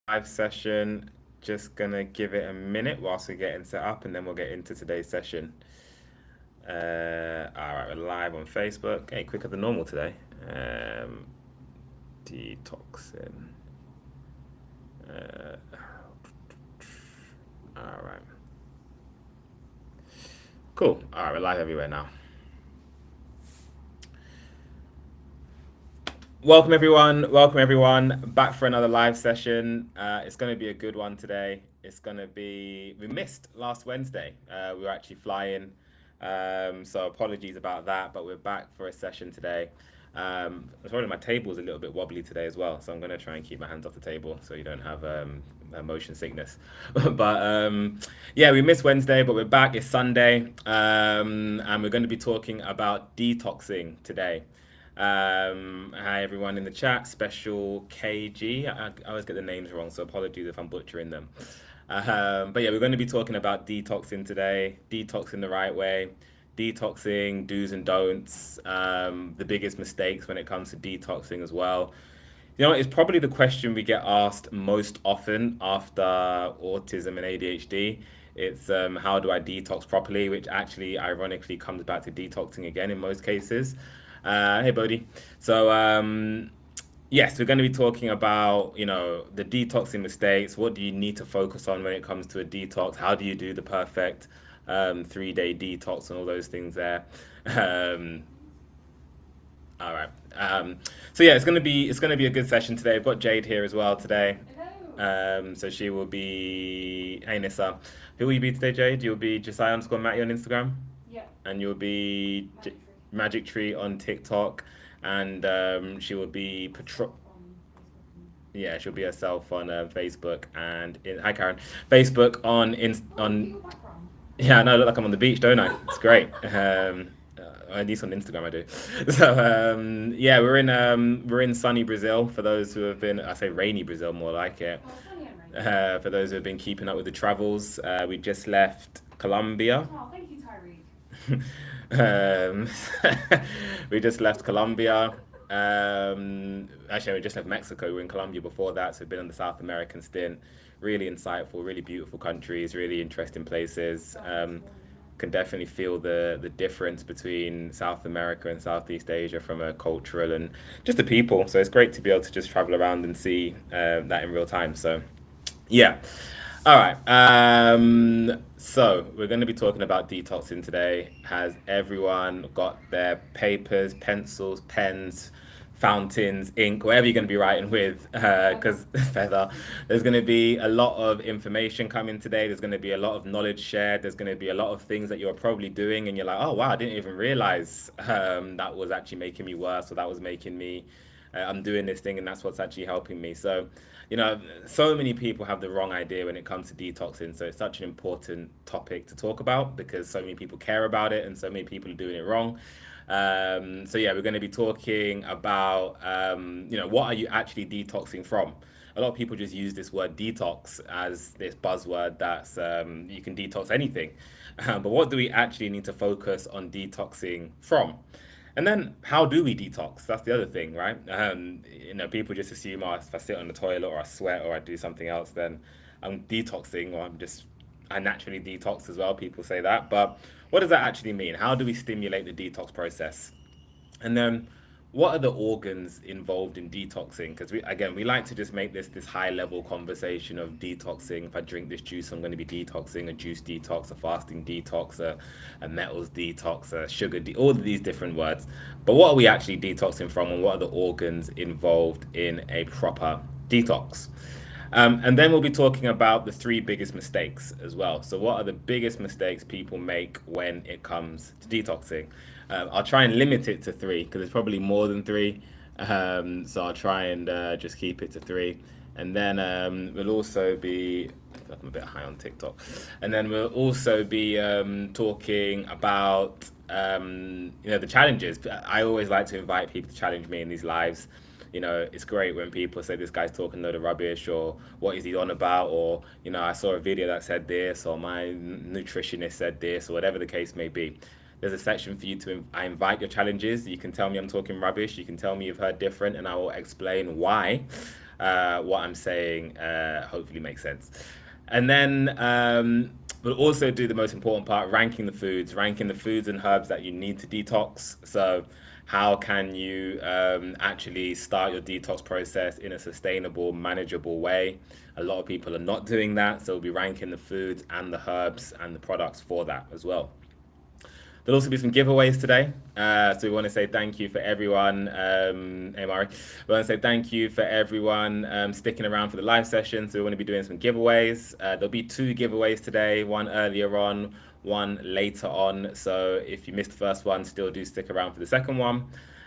Live session. Just gonna give it a minute whilst we're getting set up, and then we'll get into today's session. All right, we're live on Facebook. Hey, quicker than normal today. Detoxing. Uh, all right, cool. All right, we're live everywhere now. Welcome everyone. Welcome everyone back for another live session. It's going to be a good one today. It's going to be. We missed last Wednesday. We were actually flying, so apologies about that. But we're back for a session today. Sorry, my table is a little bit wobbly today as well, so I'm going to try and keep my hands off the table so you don't have motion sickness. But yeah, we missed Wednesday, but we're back. It's Sunday, and we're going to be talking about detoxing today. Hi everyone in the chat. Special KG. I always get the names wrong, so apologies if I'm butchering them. But yeah, we're going to be talking about detoxing today. Detoxing the right way. Detoxing, do's and don'ts. The biggest mistakes when it comes to detoxing as well. It's probably the question we get asked most often after autism and ADHD. It's how do I detox properly, which actually ironically comes back to detoxing again in most cases. Hey, Bodhi. So, yes, we're going to be talking about, the detoxing mistakes. What do you need to focus on when it comes to a detox? How do you do the perfect 3-day detox and all those things there? Um, all right. So yeah, it's gonna be a good session today. I've got Jade here as well today. Hello. So she will be. Hey Nissa, who will you be today, Jade? You'll be Josiah underscore Matty on Instagram, Yeah, and you'll be Magic Tree. Magic Tree on TikTok, and she will be Myself on Facebook and yeah, she'll be herself on Facebook hi Karen, Facebook oh, on beautiful background. yeah, I know I look like I'm on the beach, don't I? It's great. At least on Instagram I do. So yeah, we're in sunny Brazil for those who have been. I say rainy Brazil, more like it. Oh, sunny and rainy. For those who have been keeping up with the travels, we just left Colombia. Oh, thank you, Tyreek. um, we just left Colombia. Actually, we just left Mexico. We were in Colombia before that, so we've been on the South American stint. Really insightful, really beautiful countries, really interesting places. That looks lovely. Can definitely feel the difference between South America and Southeast Asia from a cultural and just the people. So it's great to be able to just travel around and see that in real time. So yeah. All right. So we're going to be talking about detoxing today. Has everyone got their papers, pencils, pens, fountains, ink, whatever you're going to be writing with? Feather. Because feather, there's going to be a lot of information coming today. There's going to be a lot of knowledge shared. There's going to be a lot of things that you're probably doing, and you're like, oh wow, I didn't even realize that was actually making me worse, or that was making me I'm doing this thing and that's what's actually helping me. So, so many people have the wrong idea when it comes to detoxing. So it's such an important topic to talk about because so many people care about it and so many people are doing it wrong. So yeah, we're going to be talking about, what are you actually detoxing from? A lot of people just use this word detox as this buzzword that's you can detox anything. But what do we actually need to focus on detoxing from? And then, how do we detox? That's the other thing, right? People just assume, oh, if I sit on the toilet or I sweat or I do something else, then I'm detoxing or I naturally detox as well. People say that. But what does that actually mean? How do we stimulate the detox process? And then what are the organs involved in detoxing? Because we like to just make this high level conversation of detoxing. If I drink this juice, I'm going to be detoxing a juice detox, a fasting detox, a metals detox, a all of these different words. But what are we actually detoxing from, and what are the organs involved in a proper detox? And then we'll be talking about the three biggest mistakes as well. So, what are the biggest mistakes people make when it comes to detoxing? I'll try and limit it to three because it's probably more than three. So, I'll try and just keep it to three. And then we'll also be, I feel like I'm a bit high on TikTok. And then we'll also be talking about, the challenges. I always like to invite people to challenge me in these lives. It's great when people say this guy's talking a load of rubbish or what is he on about or, I saw a video that said this or my nutritionist said this or whatever the case may be. There's a section for you to, I invite your challenges. You can tell me I'm talking rubbish. You can tell me you've heard different and I will explain why. what I'm saying hopefully makes sense. And then we'll also do the most important part, ranking the foods and herbs that you need to detox. So how can you actually start your detox process in a sustainable, manageable way? A lot of people are not doing that, so we'll be ranking the foods and the herbs and the products for that as well. There'll also be some giveaways today. So we want to say thank you for everyone. Hey, Mari. We want to say thank you for everyone sticking around for the live session. So we want to be doing some giveaways. There'll be two giveaways today, one earlier on, one later on. So if you missed the first one, still do stick around for the second one.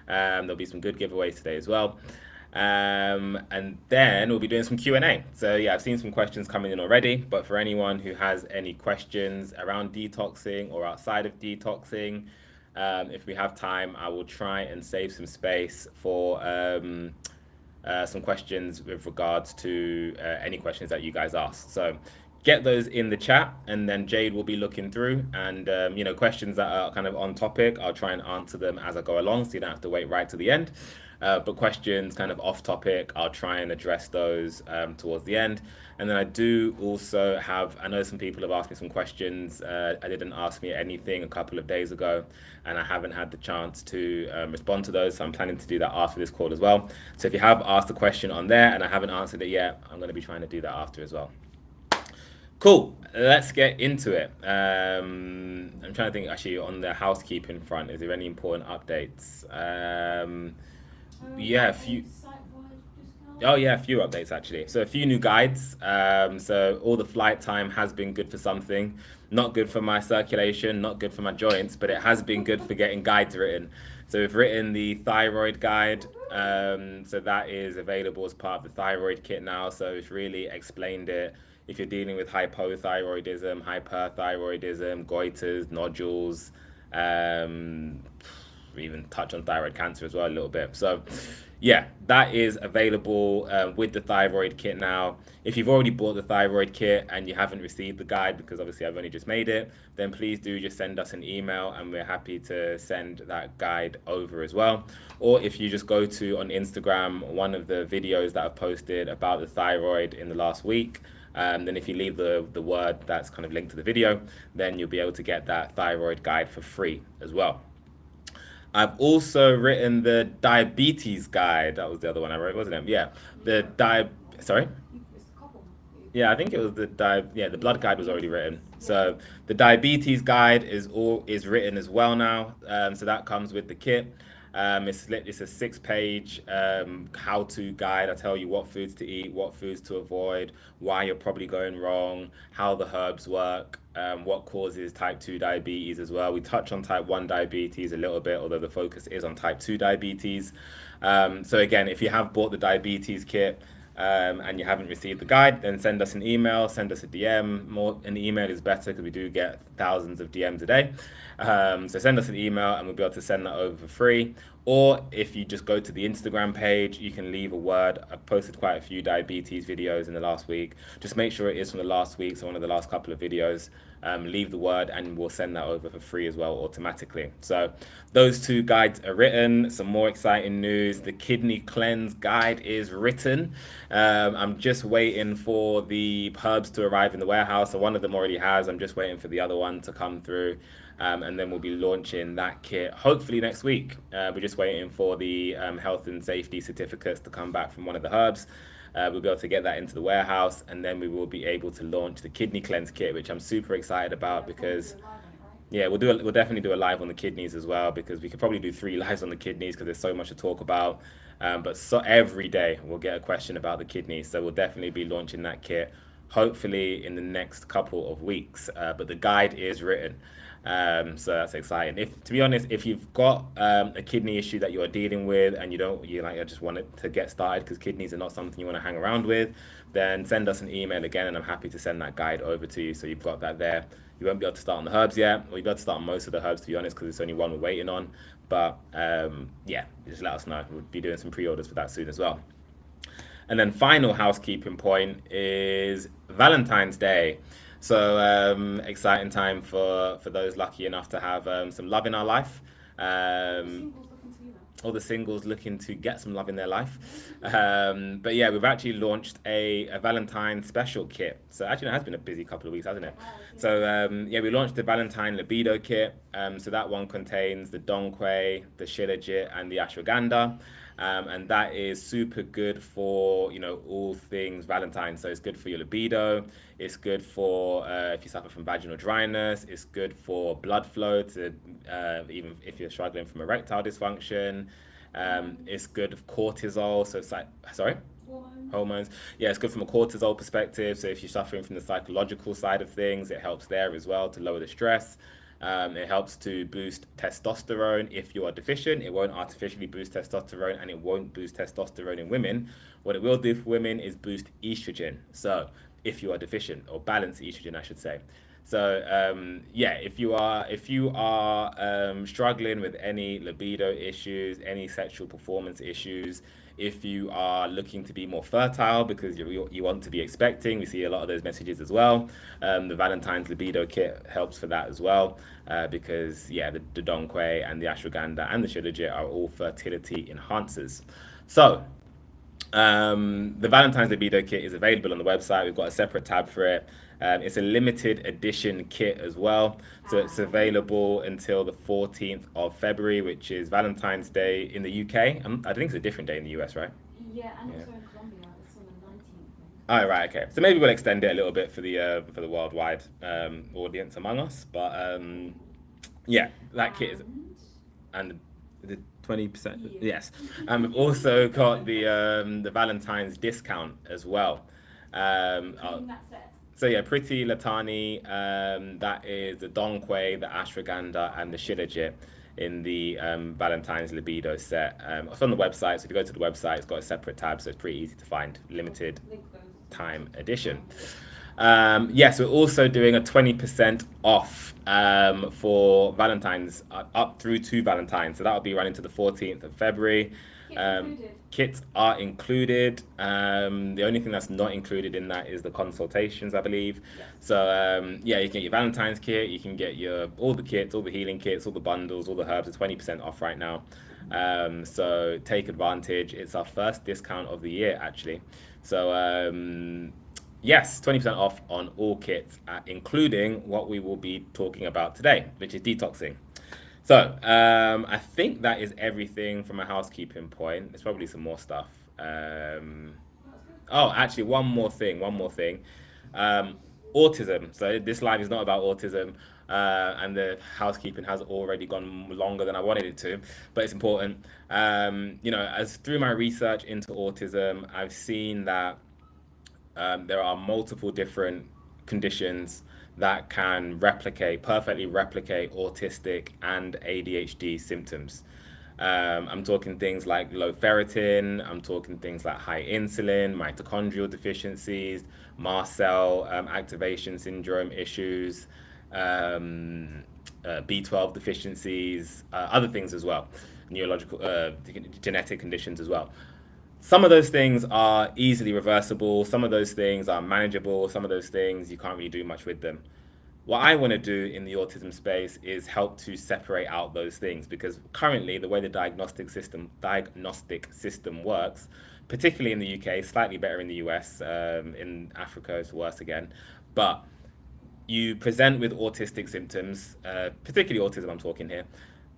There'll be some good giveaways today as well. And then we'll be doing some Q&A. So yeah, I've seen some questions coming in already, but for anyone who has any questions around detoxing or outside of detoxing, if we have time, I will try and save some space for some questions with regards to any questions that you guys ask. So get those in the chat, and then Jade will be looking through, and questions that are kind of on topic, I'll try and answer them as I go along, so you don't have to wait right to the end. But questions kind of off topic, I'll try and address those towards the end. And then I do also I know some people have asked me some questions. I didn't ask me anything a couple of days ago, and I haven't had the chance to respond to those. So I'm planning to do that after this call as well. So if you have asked a question on there and I haven't answered it yet, I'm going to be trying to do that after as well. Cool. Let's get into it. I'm trying to think actually on the housekeeping front. Is there any important updates? Yeah, a few. Oh yeah, a few updates actually. So a few new guides. So all the flight time has been good for something. Not good for my circulation, not good for my joints, but it has been good for getting guides written. So we've written the thyroid guide. So that is available as part of the thyroid kit now. So it's really explained it. If you're dealing with hypothyroidism, hyperthyroidism, goiters, nodules, we even touch on thyroid cancer as well a little bit. So yeah, that is available with the thyroid kit now. If you've already bought the thyroid kit and you haven't received the guide, because obviously I've only just made it, then please do just send us an email and we're happy to send that guide over as well. Or if you just go to on Instagram, one of the videos that I've posted about the thyroid in the last week, then if you leave the word that's kind of linked to the video, then you'll be able to get that thyroid guide for free as well. I've also written the diabetes guide. That was the other one I wrote, wasn't it? Yeah, sorry? Yeah, I think it was the blood guide was already written. So the diabetes guide is written as well now. So that comes with the kit. It's a 6-page how-to guide. I tell you what foods to eat, what foods to avoid, why you're probably going wrong, how the herbs work, what causes type 2 diabetes as well. We touch on type 1 diabetes a little bit, although the focus is on type 2 diabetes. So again, if you have bought the diabetes kit, and you haven't received the guide, then send us an email, send us a DM. An email is better because we do get thousands of DMs a day. So send us an email and we'll be able to send that over for free. Or if you just go to the Instagram page, you can leave a word. I've posted quite a few diabetes videos in the last week. Just make sure it is from the last week, so one of the last couple of videos. Leave the word and we'll send that over for free as well automatically. So those two guides are written. Some more exciting news. The kidney cleanse guide is written. I'm just waiting for the herbs to arrive in the warehouse. So one of them already has. I'm just waiting for the other one to come through. And then we'll be launching that kit hopefully next week. We're just waiting for the health and safety certificates to come back from one of the herbs. We'll be able to get that into the warehouse, and then we will be able to launch the kidney cleanse kit, which I'm super excited about because yeah, we'll definitely do a live on the kidneys as well, because we could probably do 3 lives on the kidneys because there's so much to talk about. But every day we'll get a question about the kidneys, so we'll definitely be launching that kit hopefully in the next couple of weeks. But the guide is written. So that's exciting. To be honest, if you've got a kidney issue that you are dealing with and I just want it to get started because kidneys are not something you want to hang around with, then send us an email again and I'm happy to send that guide over to you so you've got that there. You won't be able to start on the herbs yet, or you'll be able to start on most of the herbs, to be honest, because it's only one we're waiting on. But yeah, just let us know. We'll be doing some pre-orders for that soon as well. And then final housekeeping point is Valentine's Day. So exciting time for those lucky enough to have some love in our life. all the singles looking to get some love in their life. But yeah, we've actually launched a Valentine special kit. So actually, it has been a busy couple of weeks, hasn't it? Wow, yeah. So yeah, we launched the Valentine Libido kit. So that one contains the Dongquai, the Shilajit, and the Ashwagandha. And that is super good for all things Valentine. So it's good for your libido. It's good for if you suffer from vaginal dryness. It's good for blood flow to even if you're struggling from erectile dysfunction. It's good for cortisol. So it's like sorry. Hormones. Hormones. Yeah, it's good from a cortisol perspective. So if you're suffering from the psychological side of things, it helps there as well to lower the stress. It helps to boost testosterone if you are deficient. It won't artificially boost testosterone and it won't boost testosterone in women. What it will do for women is boost estrogen. So if you are deficient or balance estrogen, I should say. So yeah, if you are struggling with any libido issues, any sexual performance issues, if you are looking to be more fertile because you want to be expecting, we see a lot of those messages as well. The Valentine's libido kit helps for that as well because yeah, the Dongquai and the Ashwagandha and the Shilajit are all fertility enhancers. So the Valentine's Libido kit is available on the website. We've got a separate tab for it. It's a limited edition kit as well. So it's available until the 14th of February, which is Valentine's Day in the UK. I think it's a different day in the US, right? Yeah, and Yeah. also in Colombia, it's on the 19th. Oh, right, okay. So maybe we'll extend it a little bit for the worldwide audience among us. But yeah, that kit is and the 20%. Yeah. Yes, and we've also got the Valentine's discount as well. Including that set. So yeah, Pretty Latani, that is the Dongquai, the Ashwagandha, and the Shilajit in the Valentine's Libido set. It's on the website, so if you go to the website, it's got a separate tab, so it's pretty easy to find. Limited Link goes. time edition. Yes, we're also doing a 20% off for Valentine's up through to Valentine's. So that'll be running to the 14th of February. Kits included. Kits are included. The only thing that's not included in that is the consultations, I believe. Yes. So yeah, you can get your Valentine's kit, you can get your all the kits, all the healing kits, all the bundles, all the herbs. Are 20% off right now. So take advantage. It's our first discount of the year actually. So yes, 20% off on all kits, including what we will be talking about today, which is detoxing. So I think that is everything from a housekeeping point. There's probably some more stuff. Oh, actually, one more thing. One more thing. Autism. So this live is not about autism, and the housekeeping has already gone longer than I wanted it to, but it's important. As through my research into autism, I've seen that there are multiple different conditions that can perfectly replicate autistic and ADHD symptoms. I'm talking things like low ferritin, I'm talking things like high insulin, mitochondrial deficiencies, mast cell activation syndrome issues, B12 deficiencies, other things as well, neurological, genetic conditions as well. Some of those things are easily reversible, some of those things are manageable, some of those things you can't really do much with them. What I want to do in the autism space is help to separate out those things because currently the way the diagnostic system works, particularly in the UK, slightly better in the US, in Africa it's worse again, but you present with autistic symptoms, particularly autism I'm talking here.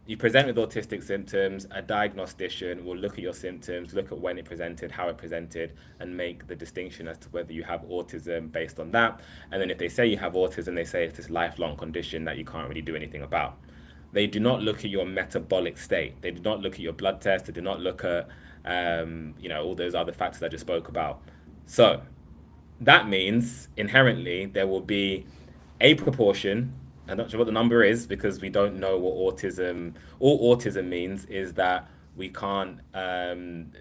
You present with autistic symptoms, a diagnostician will look at your symptoms, look at when it presented, how it presented, and make the distinction as to whether you have autism based on that. And then if they say you have autism, they say it's this lifelong condition that you can't really do anything about. They do not look at your metabolic state. They do not look at your blood test. They do not look at, all those other factors I just spoke about. So that means inherently there will be a proportion. I'm not sure what the number is because we don't know what autism. All autism means is that we can't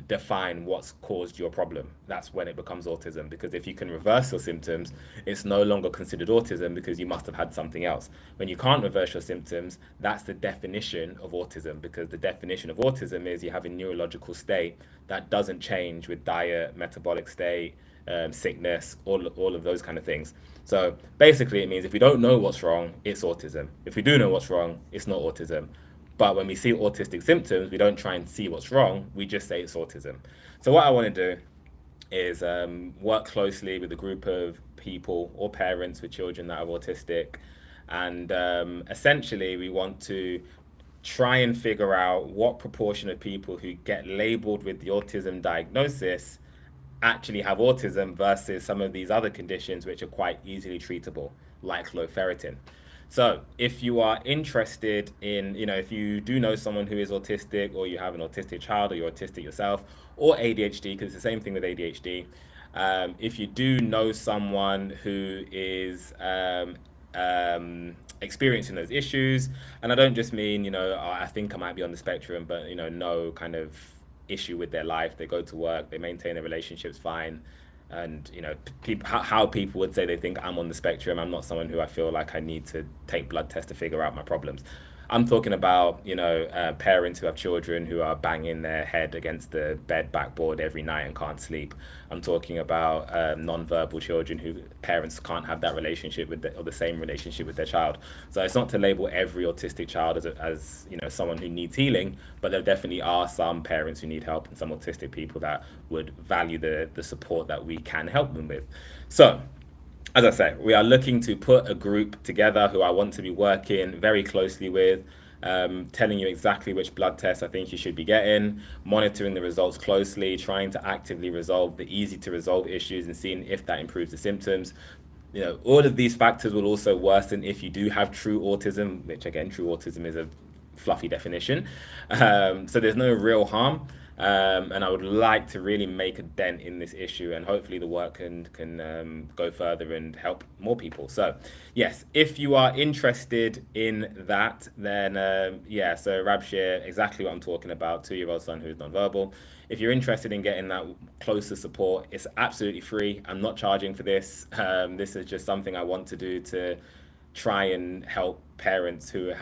define what's caused your problem. That's when it becomes autism. Because if you can reverse your symptoms, it's no longer considered autism because you must have had something else. When you can't reverse your symptoms, that's the definition of autism. Because the definition of autism is you have a neurological state that doesn't change with diet, metabolic state, sickness, all of those kind of things. So basically, it means if we don't know what's wrong, it's autism. If we do know what's wrong, it's not autism. But when we see autistic symptoms, we don't try and see what's wrong. We just say it's autism. So what I want to do is work closely with a group of people or parents with children that are autistic. And essentially, we want to try and figure out what proportion of people who get labeled with the autism diagnosis actually have autism versus some of these other conditions which are quite easily treatable, like low ferritin. So, if you are interested in, if you do know someone who is autistic, or you have an autistic child, or you're autistic yourself, or ADHD, because it's the same thing with ADHD, if you do know someone who is experiencing those issues, and I don't just mean, "Oh, I think I might be on the spectrum," but, no kind of issue with their life. They go to work, they maintain their relationships fine, and people, how people would say they think I'm on the spectrum. I'm not someone who I feel like I need to take blood tests to figure out my problems. I'm talking about parents who have children who are banging their head against the bed backboard every night and can't sleep. I'm talking about non-verbal children who parents can't have that relationship with or the same relationship with their child. So it's not to label every autistic child as someone who needs healing, but there definitely are some parents who need help and some autistic people that would value the support that we can help them with. So, as I say, we are looking to put a group together who I want to be working very closely with, telling you exactly which blood tests I think you should be getting, monitoring the results closely, trying to actively resolve the easy to resolve issues and seeing if that improves the symptoms. All of these factors will also worsen if you do have true autism, which again, true autism is a fluffy definition. So there's no real harm. And I would like to really make a dent in this issue, and hopefully the work can go further and help more people. So yes, if you are interested in that, then so Rabshir, exactly what I'm talking about, 2-year-old son who's nonverbal. If you're interested in getting that closer support, it's absolutely free. I'm not charging for this. This is just something I want to do to try and help parents who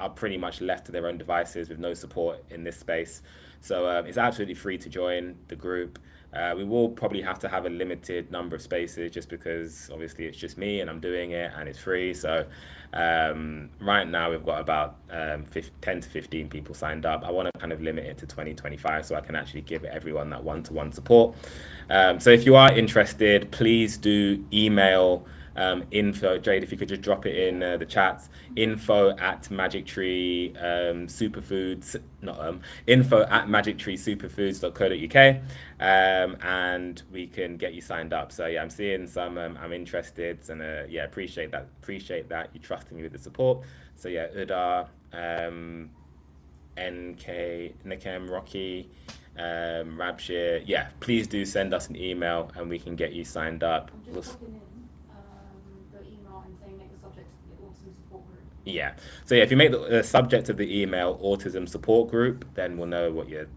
are pretty much left to their own devices with no support in this space. So it's absolutely free to join the group. We will probably have to have a limited number of spaces just because obviously it's just me and I'm doing it and it's free. So right now we've got about 10 to 15 people signed up. I want to kind of limit it to 20, 25 so I can actually give everyone that one-to-one support. So if you are interested, please do email info. Jade, if you could just drop it in the chats, info@magictree superfoods, not info@magictreesuperfoods.co.uk, and we can get you signed up. So yeah, I'm seeing some I'm interested, and appreciate that you trusted me with the support. So yeah, Uda, NK, Nakem, Rocky, Rabshir, please do send us an email and we can get you signed up. Yeah. So if you make the subject of the email autism support group, then we'll know what you're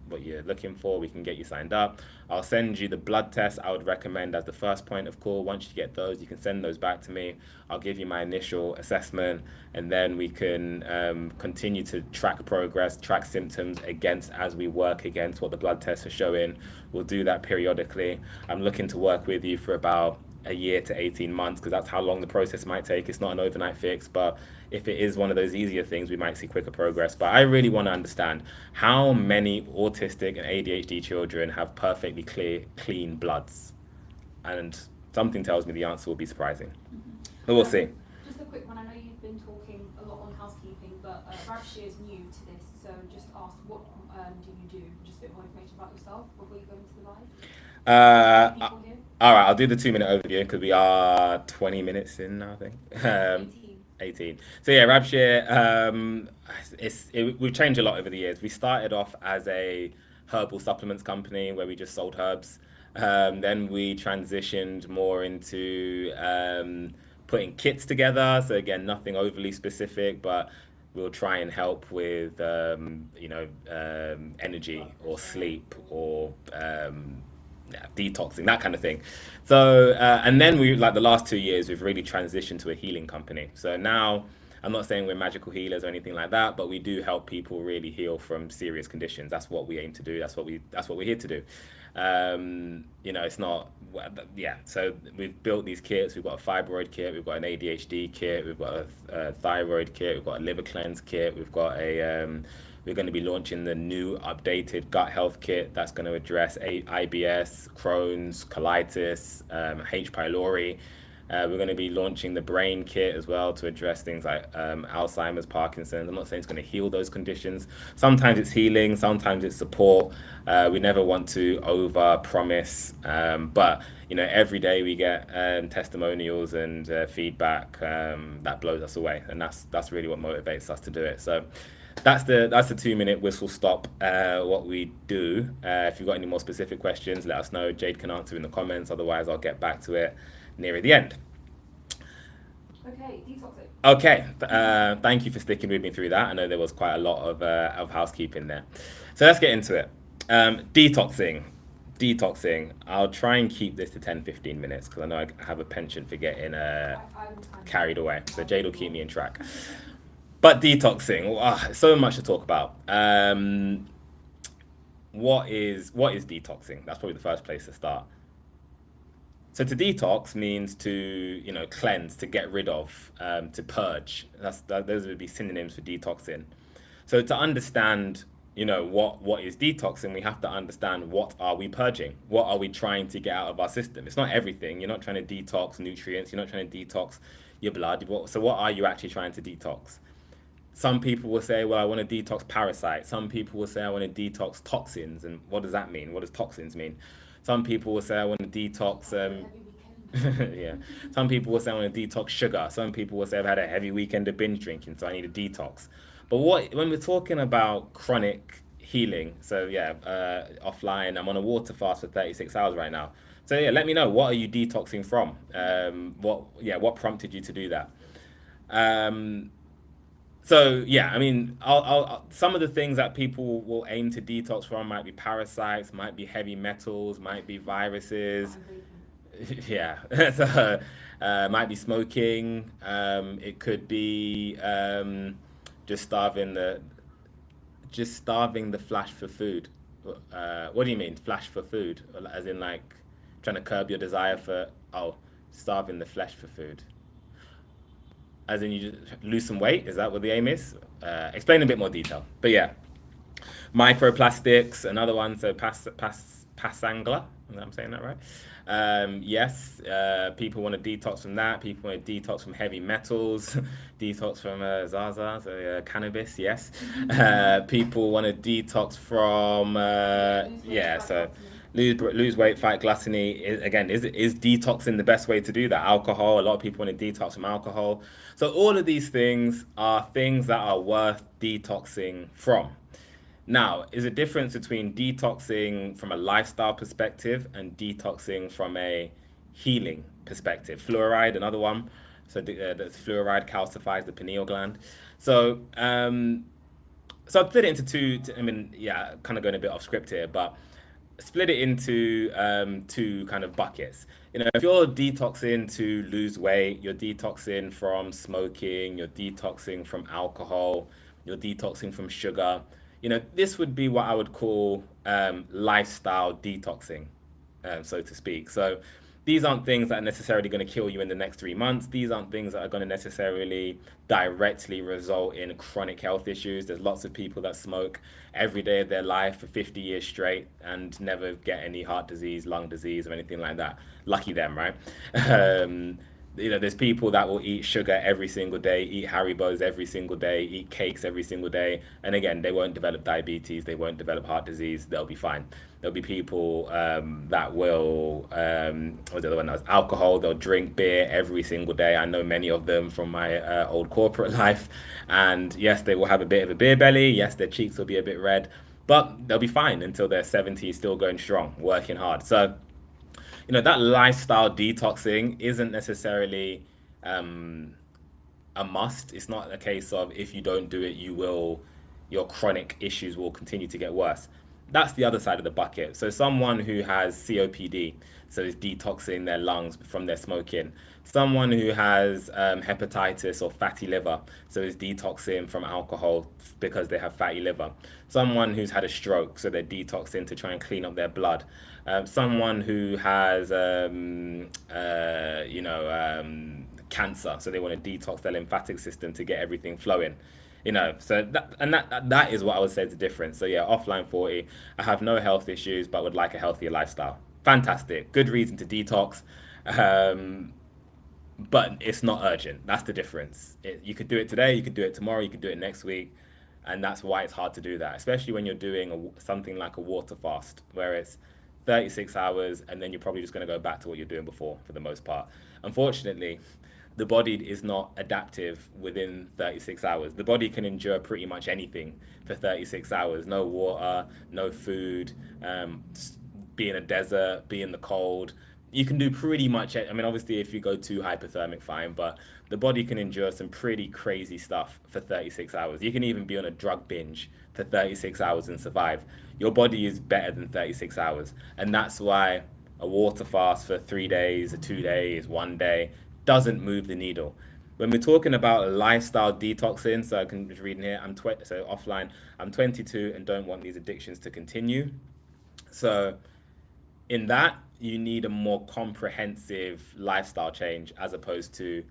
looking for. We can get you signed up. I'll send you the blood tests I would recommend as the first point of call. Once you get those, you can send those back to me. I'll give you my initial assessment, and then we can continue to track progress, track symptoms as we work against what the blood tests are showing. We'll do that periodically. I'm looking to work with you for about a year to 18 months because that's how long the process might take. It's not an overnight fix, but if it is one of those easier things, we might see quicker progress. But I really want to understand how many autistic and ADHD children have perfectly clean bloods, and something tells me the answer will be surprising. But we'll see. Just a quick one. I know you've been talking a lot on housekeeping, but Rabshir is new to this, so just ask what do you do? Just a bit more information about yourself before you go into the live. All right, I'll do the 2-minute overview because we are 20 minutes in now, I think. 18. So yeah, Rabshir, we've changed a lot over the years. We started off as a herbal supplements company where we just sold herbs. Then we transitioned more into putting kits together. So again, nothing overly specific, but we'll try and help with energy or sleep or detoxing, that kind of thing. So and then we, like the last 2 years, we've really transitioned to a healing company. So now I'm not saying we're magical healers or anything like that, but we do help people really heal from serious conditions. That's what we aim to do. That's what we're here to do. It's not, yeah. So we've built these kits. We've got a fibroid kit. We've got an ADHD kit. We've got a thyroid kit. We've got a liver cleanse kit. We've got we're going to be launching the new updated gut health kit that's going to address IBS, Crohn's, colitis, H. pylori. We're going to be launching the brain kit as well to address things like Alzheimer's, Parkinson's. I'm not saying it's going to heal those conditions. Sometimes it's healing, sometimes it's support. We never want to over promise, but every day we get testimonials and feedback that blows us away, and that's really what motivates us to do it. So that's the 2-minute whistle stop what we do. If you've got any more specific questions, let us know. Jade can answer in the comments. Otherwise, I'll get back to it near the end. Okay, detoxing. Okay, thank you for sticking with me through that. I know there was quite a lot of housekeeping there. So let's get into it. Detoxing. I'll try and keep this to 10-15 minutes because I know I have a penchant for getting carried away. So Jade will keep me in track. But detoxing, so much to talk about. What is detoxing? That's probably the first place to start. So to detox means to cleanse, to get rid of, to purge. Those would be synonyms for detoxing. So to understand what is detoxing, we have to understand what are we purging, what are we trying to get out of our system. It's not everything. You're not trying to detox nutrients, you're not trying to detox your blood. So what are you actually trying to detox? Some people will say, well, I want to detox parasites. Some people will say, I want to detox toxins. And what does that mean? What does toxins mean? Some people will say, I want to detox, yeah. Some people will say, I want to detox sugar. Some people will say, I've had a heavy weekend of binge drinking, so I need a detox. But when we're talking about chronic healing, so yeah, offline, I'm on a water fast for 36 hours right now. So yeah, let me know, what are you detoxing from? What prompted you to do that? So yeah, I mean, some of the things that people will aim to detox from might be parasites, might be heavy metals, might be viruses. Yeah, so, might be smoking. It could be just starving the flash for food. What do you mean, flash for food? As in like trying to curb your desire for starving the flesh for food. As in you just lose some weight? Is that what the aim is? Explain a bit more detail. But yeah, microplastics, another one. So Passangla, I'm saying that right? Yes, people want to detox from that. People want to detox from heavy metals, detox from Zaza, so cannabis, yes. People want to detox from, so lose weight, fight gluttony. Is detoxing the best way to do that? Alcohol, a lot of people want to detox from alcohol. So all of these things are things that are worth detoxing from. Now, is a difference between detoxing from a lifestyle perspective and detoxing from a healing perspective. Fluoride, another one. So that's fluoride calcifies the pineal gland. So so I've split it into two. Kind of going a bit off script here, but split it into two kind of buckets. If you're detoxing to lose weight, you're detoxing from smoking, you're detoxing from alcohol, you're detoxing from sugar. This would be what I would call lifestyle detoxing, so to speak. So these aren't things that are necessarily going to kill you in the next 3 months. These aren't things that are going to necessarily directly result in chronic health issues. There's lots of people that smoke every day of their life for 50 years straight and never get any heart disease, lung disease, or anything like that. Lucky them, right? There's people that will eat sugar every single day, eat Haribos every single day, eat cakes every single day. And again, they won't develop diabetes, they won't develop heart disease, they'll be fine. There'll be people that will, what's the other one? Alcohol, they'll drink beer every single day. I know many of them from my old corporate life. And yes, they will have a bit of a beer belly. Yes, their cheeks will be a bit red, but they'll be fine until they're 70, still going strong, working hard. So that lifestyle detoxing isn't necessarily a must. It's not a case of if you don't do it, your chronic issues will continue to get worse. that's the other side of the bucket. So someone who has COPD, so is detoxing their lungs from their smoking. Someone who has hepatitis or fatty liver, so is detoxing from alcohol because they have fatty liver. Someone who's had a stroke, so they're detoxing to try and clean up their blood. Someone who has, cancer, so they want to detox their lymphatic system to get everything flowing. So that is what I would say is the difference. So yeah, offline 40, I have no health issues, but would like a healthier lifestyle. Fantastic, good reason to detox, but it's not urgent. That's the difference. You could do it today, you could do it tomorrow, you could do it next week, and that's why it's hard to do that, especially when you're doing something like a water fast, where it's 36 hours, and then you're probably just going to go back to what you're doing before for the most part. Unfortunately, the body is not adaptive within 36 hours. The body can endure pretty much anything for 36 hours. No water, no food, be in a desert, be in the cold. You can do pretty much it. I mean, obviously, if you go too hypothermic, fine, but the body can endure some pretty crazy stuff for 36 hours. You can even be on a drug binge for 36 hours and survive. Your body is better than 36 hours. And that's why a water fast for 3 days, 2 days, 1 day doesn't move the needle. When we're talking about lifestyle detoxing, so I can just read in here, so offline, I'm 22 and don't want these addictions to continue. So in that, you need a more comprehensive lifestyle change as opposed to,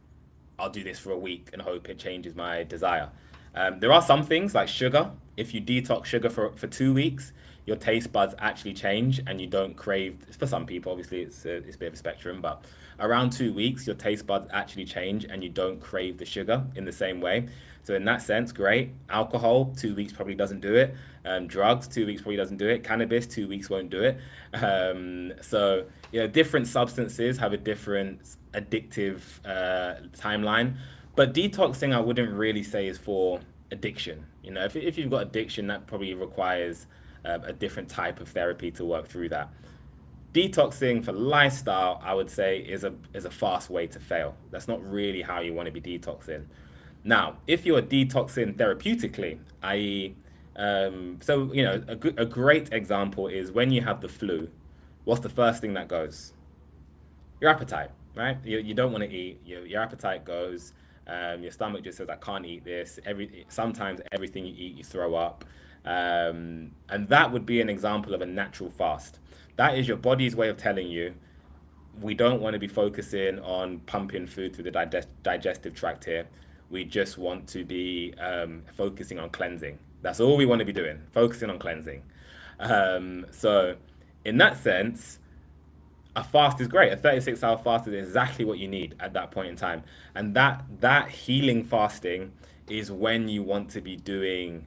I'll do this for a week and hope it changes my desire. There are some things like sugar. If you detox sugar for 2 weeks, your taste buds actually change and you don't crave, for some people, obviously it's a bit of a spectrum, but around 2 weeks, your taste buds actually change and you don't crave the sugar in the same way. So in that sense, great. Alcohol, 2 weeks probably doesn't do it. Drugs, 2 weeks probably doesn't do it. Cannabis, 2 weeks won't do it. So, different substances have a different addictive timeline. But detoxing, I wouldn't really say is for addiction. If you've got addiction, that probably requires a different type of therapy to work through that. Detoxing for lifestyle, I would say, is a fast way to fail. That's not really how you want to be detoxing. Now, if you're detoxing therapeutically, i.e., a great example is when you have the flu, what's the first thing that goes? Your appetite, right? You don't want to eat. Your appetite goes. Your stomach just says, I can't eat this. Sometimes everything you eat, you throw up. And that would be an example of a natural fast. That is your body's way of telling you, we don't want to be focusing on pumping food through the digestive tract here. We just want to be focusing on cleansing. That's all we want to be doing, focusing on cleansing. So in that sense, a fast is great. A 36-hour fast is exactly what you need at that point in time. And that healing fasting is when you want to be doing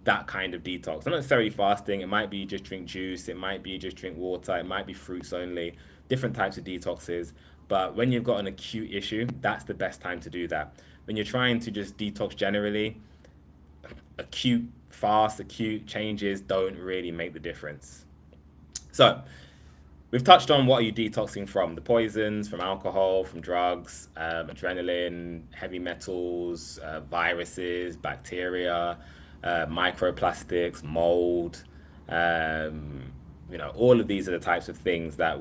that kind of detox. Not necessarily fasting. It might be just drink juice. It might be just drink water. It might be fruits only. Different types of detoxes. But when you've got an acute issue, that's the best time to do that. When you're trying to just detox generally, acute fast, acute changes don't really make the difference. So we've touched on what are you detoxing from: the poisons, from alcohol, from drugs, adrenaline, heavy metals, viruses, bacteria, microplastics, mold. All of these are the types of things that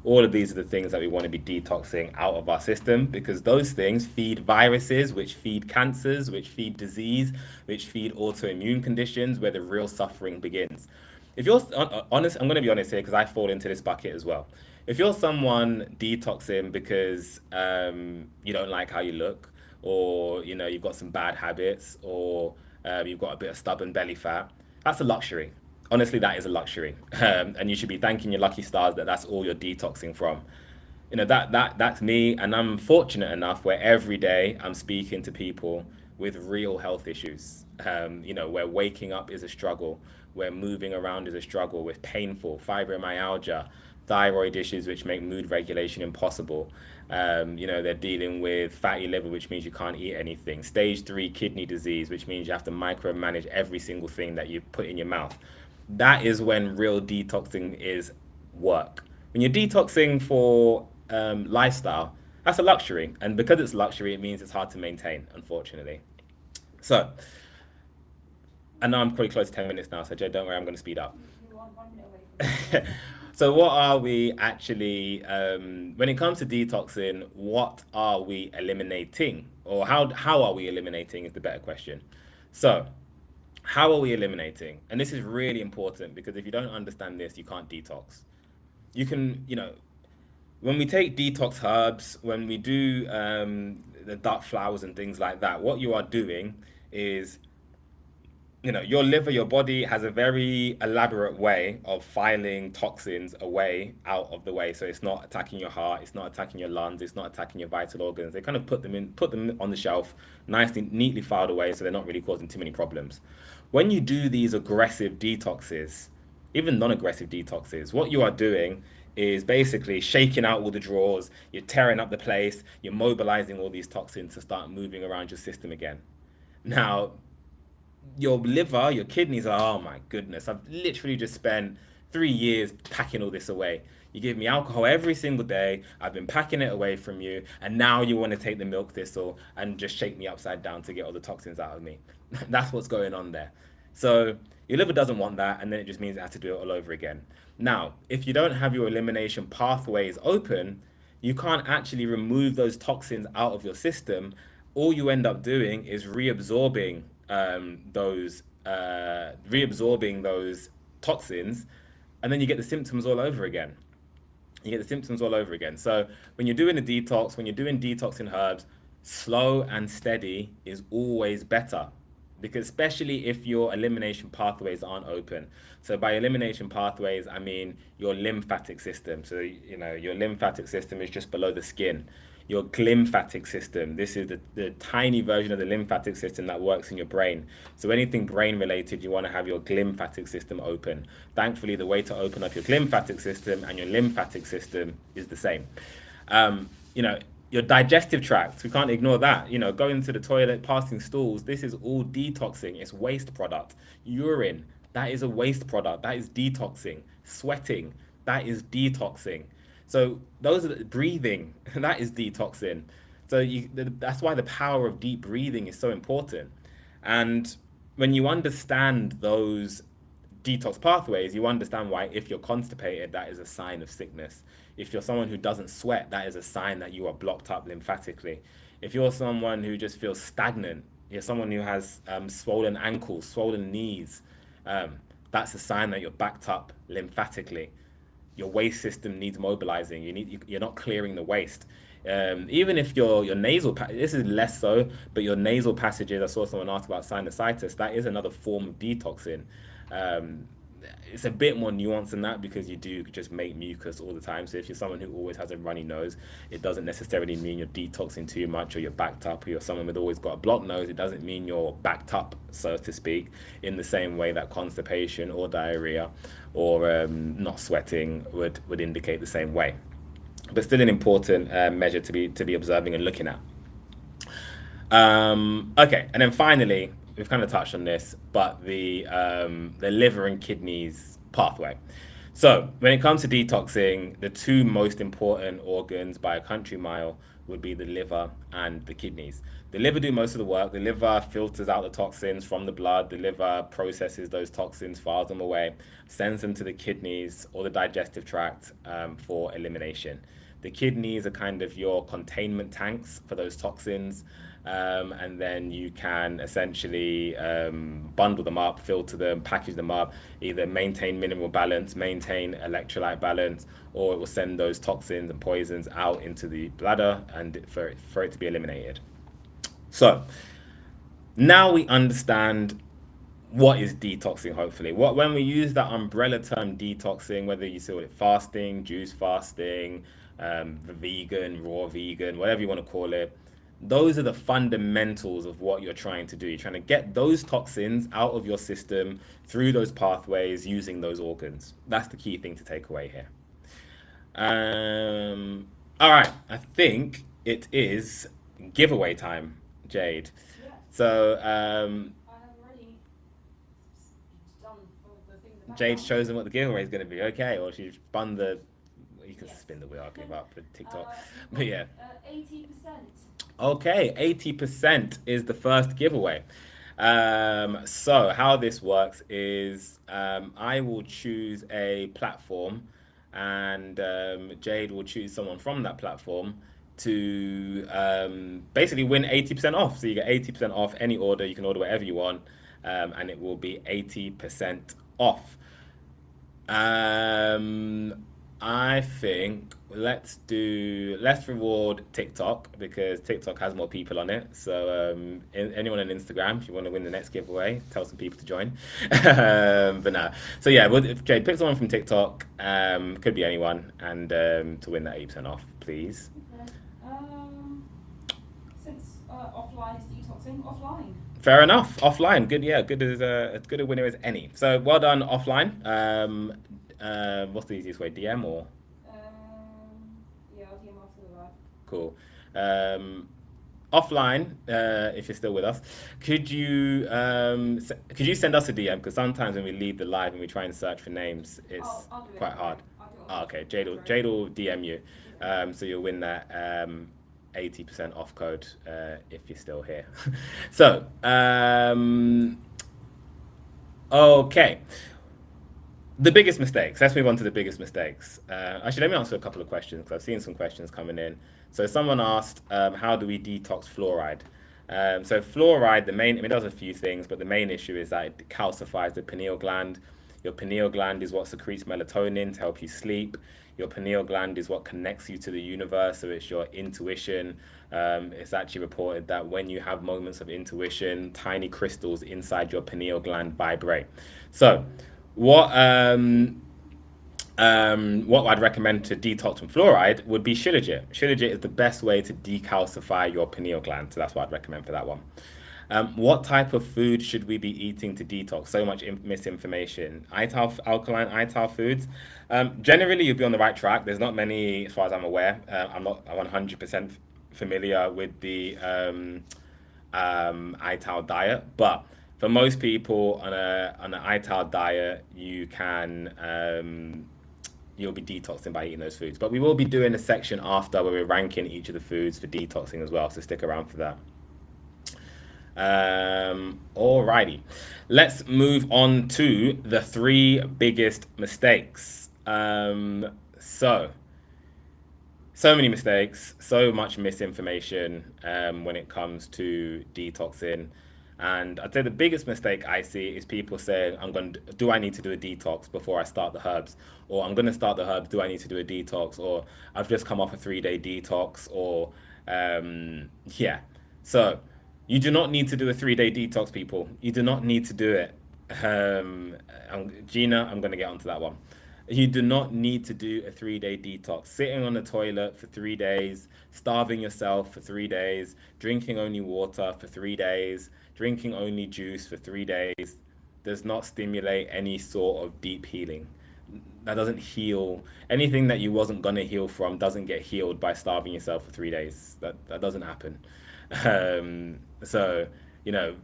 all of these are the things that we want to be detoxing out of our system, because those things feed viruses, which feed cancers, which feed disease, which feed autoimmune conditions, where the real suffering begins. If you're honest, I'm going to be honest here because I fall into this bucket as well. If you're someone detoxing because you don't like how you look, or you've got some bad habits, or you've got a bit of stubborn belly fat, that's a luxury. Honestly, that is a luxury, and you should be thanking your lucky stars that that's all you're detoxing from. That's me, and I'm fortunate enough where every day I'm speaking to people with real health issues. Where waking up is a struggle, where moving around is a struggle, with painful fibromyalgia, thyroid issues which make mood regulation impossible. They're dealing with fatty liver, which means you can't eat anything. Stage 3 kidney disease, which means you have to micromanage every single thing that you put in your mouth. That is when real detoxing is work. When you're detoxing for lifestyle, that's a luxury. And because it's luxury, it means it's hard to maintain, unfortunately. So I know I'm pretty close to 10 minutes now, so Jay, don't worry, I'm going to speed up. You are 1 minute away from it. So what are we actually, when it comes to detoxing, what are we eliminating? Or how are we eliminating is the better question. So how are we eliminating? And this is really important because if you don't understand this, you can't detox. You can, when we take detox herbs, when we do the dark flowers and things like that, what you are doing is, your liver, your body has a very elaborate way of filing toxins away out of the way. So it's not attacking your heart, it's not attacking your lungs, it's not attacking your vital organs. They kind of put them on the shelf, nicely, neatly filed away, so they're not really causing too many problems. When you do these aggressive detoxes, even non-aggressive detoxes, what you are doing is basically shaking out all the drawers, you're tearing up the place, you're mobilizing all these toxins to start moving around your system again. Now, your liver, your kidneys are, oh my goodness, I've literally just spent 3 years packing all this away. You give me alcohol every single day. I've been packing it away from you. And now you want to take the milk thistle and just shake me upside down to get all the toxins out of me. That's what's going on there. So your liver doesn't want that. And then it just means it has to do it all over again. Now, if you don't have your elimination pathways open, you can't actually remove those toxins out of your system. All you end up doing is reabsorbing those toxins, and then you get the symptoms all over again. So when you're doing a detox, when you're doing detoxing herbs, slow and steady is always better, because especially if your elimination pathways aren't open. So by elimination pathways, I mean your lymphatic system. So your lymphatic system is just below the skin. Your glymphatic system, this is the tiny version of the lymphatic system that works in your brain. So anything brain related, you want to have your glymphatic system open. Thankfully, the way to open up your glymphatic system and your lymphatic system is the same. Your digestive tract, we can't ignore that. Going to the toilet, passing stools, this is all detoxing. It's waste product. Urine, that is a waste product. That is detoxing. Sweating, that is detoxing. So those are breathing, that is detoxing. So that's why the power of deep breathing is so important. And when you understand those detox pathways, you understand why if you're constipated, that is a sign of sickness. If you're someone who doesn't sweat, that is a sign that you are blocked up lymphatically. If you're someone who just feels stagnant, you're someone who has swollen ankles, swollen knees, that's a sign that you're backed up lymphatically. Your waste system needs mobilizing. You're not clearing the waste. Even if your nasal, this is less so, but your nasal passages, I saw someone ask about sinusitis, that is another form of detoxing. It's a bit more nuanced than that because you do just make mucus all the time. So if you're someone who always has a runny nose, it doesn't necessarily mean you're detoxing too much or you're backed up, or you're someone with always got a blocked nose. It doesn't mean you're backed up, so to speak, in the same way that constipation or diarrhea or not sweating would indicate the same way. But still an important measure to be observing and looking at. Okay, and then finally, we've kind of touched on this, but the liver and kidneys pathway. So when it comes to detoxing, the two most important organs by a country mile would be the liver and the kidneys. The liver do most of the work. The liver filters out the toxins from the blood. The liver processes those toxins, files them away, sends them to the kidneys or the digestive tract for elimination. The kidneys are kind of your containment tanks for those toxins. And then you can essentially bundle them up, filter them, package them up, either maintain mineral balance, maintain electrolyte balance, or it will send those toxins and poisons out into the bladder and for it to be eliminated. So now we understand what is detoxing, hopefully. When we use that umbrella term detoxing, whether you call it fasting, juice fasting, vegan, raw vegan, whatever you want to call it, those are the fundamentals of what you're trying to do. You're trying to get those toxins out of your system through those pathways using those organs. That's the key thing to take away here. All right, I think it is giveaway time, Jade. Yeah. So I have already done all the things in the Jade's background. chosen what the giveaway is going to be. Okay, or she's spun the. You can Yes. spin the wheel. I'll give up for TikTok. You've But yeah. got, 80%. Okay, 80% is the first giveaway. So how this works is I will choose a platform, and Jade will choose someone from that platform to basically win 80% off. So you get 80% off any order. You can order whatever you want, and it will be 80% off. Um, I think let's reward TikTok because TikTok has more people on it. So anyone on Instagram, if you want to win the next giveaway, tell some people to join. But no, so yeah, okay, pick someone from TikTok. Could be anyone, and to win that 80% off, please. Okay. Since offline is detoxing, offline. Fair enough. Offline, good. Yeah, as good a winner as any. So well done, offline. What's the easiest way? DM or Yeah, I'll DM after the live. cool. Offline, if you're still with us, could you send us a DM? Because sometimes when we leave the live and we try and search for names, it's I'll do it. quite hard. I'll do it Oh, on okay, Instagram. Jade will DM you, Okay. so you'll win that 80% off code if you're still here. So okay. The biggest mistakes. Let's move on to the biggest mistakes. Actually, let me answer a couple of questions because I've seen some questions coming in. So someone asked, how do we detox fluoride? So fluoride, I mean, there's a few things, but the main issue is that it calcifies the pineal gland. Your pineal gland is what secretes melatonin to help you sleep. Your pineal gland is what connects you to the universe, so it's your intuition. It's actually reported that when you have moments of intuition, tiny crystals inside your pineal gland vibrate. So, what what I'd recommend to detox from fluoride would be Shilajit. Shilajit is the best way to decalcify your pineal gland, so that's what I'd recommend for that one. What type of food should we be eating to detox? So much misinformation. Alkaline ITAR foods. Generally, you'll be on the right track. There's not many, as far as I'm aware. I'm not 100% familiar with the ITAR diet, but for most people on an ITAR diet, you'll be detoxing by eating those foods. But we will be doing a section after where we're ranking each of the foods for detoxing as well. So stick around for that. Alrighty, let's move on to the three biggest mistakes. So many mistakes, so much misinformation when it comes to detoxing. And I'd say the biggest mistake I see is people saying, do I need to do a detox before I start the herbs? Or I'm going to start the herbs, do I need to do a detox? Or I've just come off a 3-day detox, or yeah. So you do not need to do a 3-day detox, people. You do not need to do it. Gina, I'm going to get onto that one. You do not need to do a 3-day detox. Sitting on the toilet for 3 days, starving yourself for 3 days, drinking only water for 3 days, drinking only juice for 3 days does not stimulate any sort of deep healing. That doesn't heal. Anything that you wasn't gonna heal from doesn't get healed by starving yourself for 3 days. That doesn't happen. So,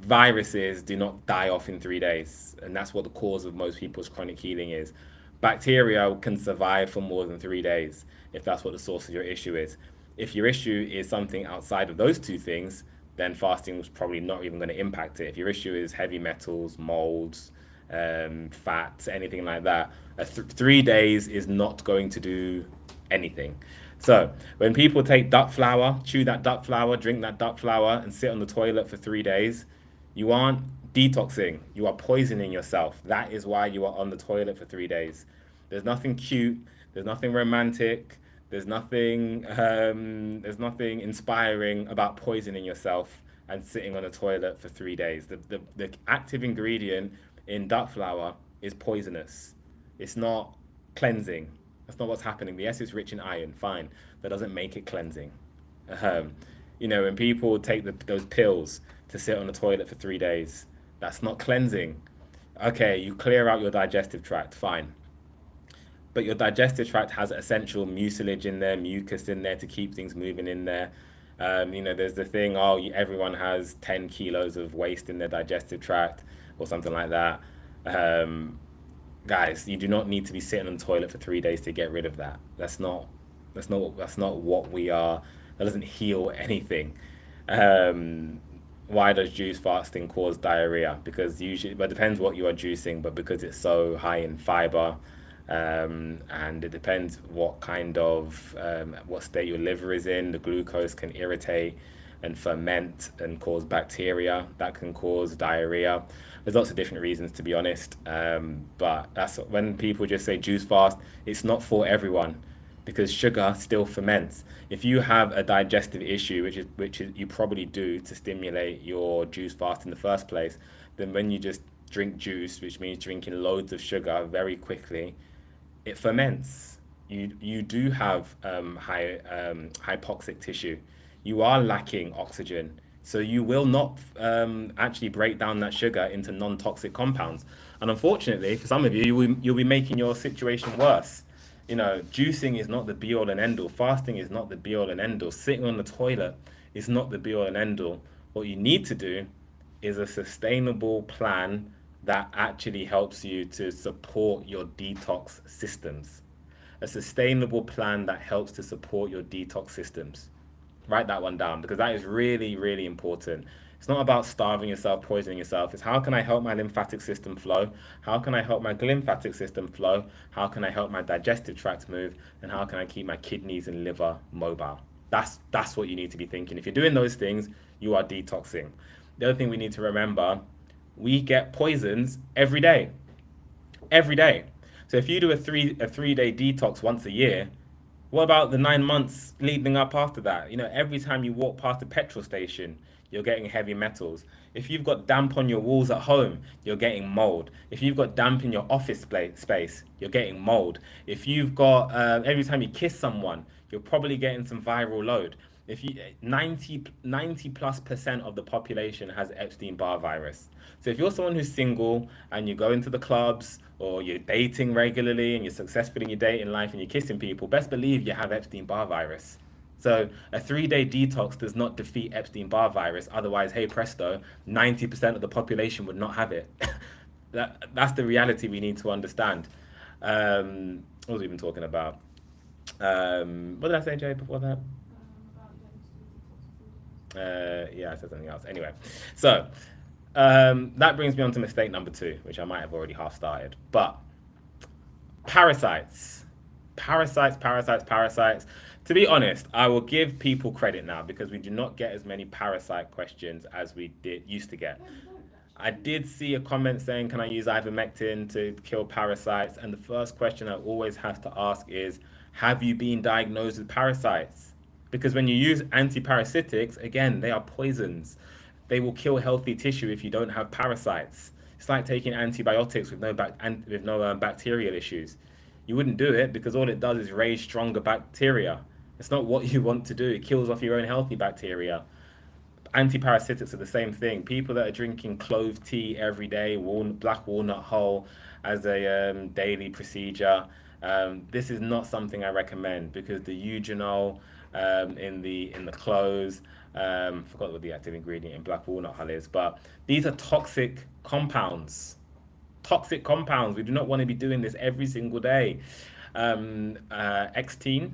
viruses do not die off in 3 days, and that's what the cause of most people's chronic healing is. Bacteria can survive for more than 3 days if that's what the source of your issue is. If your issue is something outside of those two things, then fasting was probably not even going to impact it. If your issue is heavy metals, molds, fats, anything like that, 3 days is not going to do anything. So when people take duck flour, chew that duck flour, drink that duck flour, and sit on the toilet for 3 days, you aren't detoxing. You are poisoning yourself. That is why you are on the toilet for 3 days. There's nothing cute. There's nothing romantic. There's nothing inspiring about poisoning yourself and sitting on a toilet for 3 days. The active ingredient in duck flour is poisonous. It's not cleansing. That's not what's happening. Yes, it's rich in iron, fine. That doesn't make it cleansing. Um, when people take those pills to sit on the toilet for 3 days, that's not cleansing. Okay, you clear out your digestive tract, fine. But your digestive tract has essential mucilage in there, mucus in there to keep things moving in there. There's the thing, everyone has 10 kilos of waste in their digestive tract or something like that. Um, Guys, you do not need to be sitting on the toilet for 3 days to get rid of that. That's not what we are. That doesn't heal anything. Um, why does juice fasting cause diarrhea? Because usually, but it depends what you are juicing, but because it's so high in fiber, and it depends what kind of what state your liver is in, the glucose can irritate and ferment and cause bacteria that can cause diarrhea. There's lots of different reasons, to be honest, but that's when people just say juice fast, it's not for everyone because sugar still ferments. If you have a digestive issue, which is you probably do to stimulate your juice fast in the first place, then when you just drink juice, which means drinking loads of sugar very quickly, it ferments. You do have hypoxic tissue. You are lacking oxygen, so you will not actually break down that sugar into non-toxic compounds. And unfortunately, for some of you, you'll be making your situation worse. You know, juicing is not the be all and end all. Fasting is not the be all and end all. Sitting on the toilet is not the be all and end all. What you need to do is a sustainable plan that actually helps you to support your detox systems. A sustainable plan that helps to support your detox systems. Write that one down because that is really, really important. It's not about starving yourself, poisoning yourself. It's how can I help my lymphatic system flow? How can I help my glymphatic system flow? How can I help my digestive tract move? And how can I keep my kidneys and liver mobile? That's what you need to be thinking. If you're doing those things, you are detoxing. The other thing we need to remember, we get poisons every day. Every day. So if you do a 3 day detox once a year, what about the 9 months leading up after that? You know, every time you walk past a petrol station, you're getting heavy metals. If you've got damp on your walls at home, you're getting mold. If you've got damp in your office space, you're getting mold. If you've got, every time you kiss someone, you're probably getting some viral load. If you 90+% of the population has Epstein-Barr virus. So if you're someone who's single and you go into the clubs or you're dating regularly and you're successful in your dating life and you're kissing people, best believe you have Epstein-Barr virus. So a 3 day detox does not defeat Epstein-Barr virus. Otherwise, hey presto, 90% of the population would not have it. That's the reality we need to understand. What was we even talking about? What did I say, Jay, before that? Yeah, I said something else. Anyway, so that brings me on to mistake number 2, which I might have already half started. But parasites. To be honest, I will give people credit now because we do not get as many parasite questions as we used to get. I did see a comment saying, can I use ivermectin to kill parasites? And the first question I always have to ask is, have you been diagnosed with parasites? Because when you use antiparasitics, again, they are poisons. They will kill healthy tissue if you don't have parasites. It's like taking antibiotics with no bacterial issues. You wouldn't do it because all it does is raise stronger bacteria. It's not what you want to do. It kills off your own healthy bacteria. Antiparasitics are the same thing. People that are drinking clove tea every day, black walnut hull as a daily procedure, this is not something I recommend because the eugenol in the cloves, forgot what the active ingredient in black walnut hull is, but these are toxic compounds. Toxic compounds. We do not want to be doing this every single day. Xtine,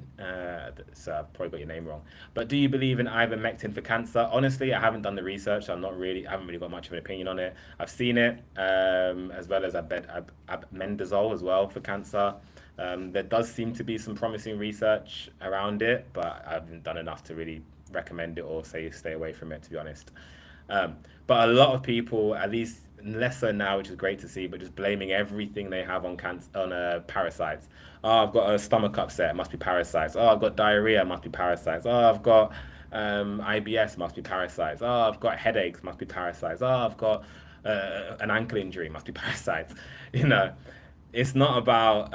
so I've probably got your name wrong. But do you believe in ivermectin for cancer? Honestly, I haven't done the research. I haven't really got much of an opinion on it. I've seen it, as well as albendazole as well for cancer. There does seem to be some promising research around it, but I haven't done enough to really recommend it or say stay away from it, to be honest. But a lot of people, at least less so now, which is great to see, but just blaming everything they have on parasites. Oh, I've got a stomach upset, it must be parasites. Oh, I've got diarrhea, it must be parasites. Oh, I've got IBS, must be parasites. Oh, I've got headaches, must be parasites. Oh, I've got an ankle injury, must be parasites. You know, it's not about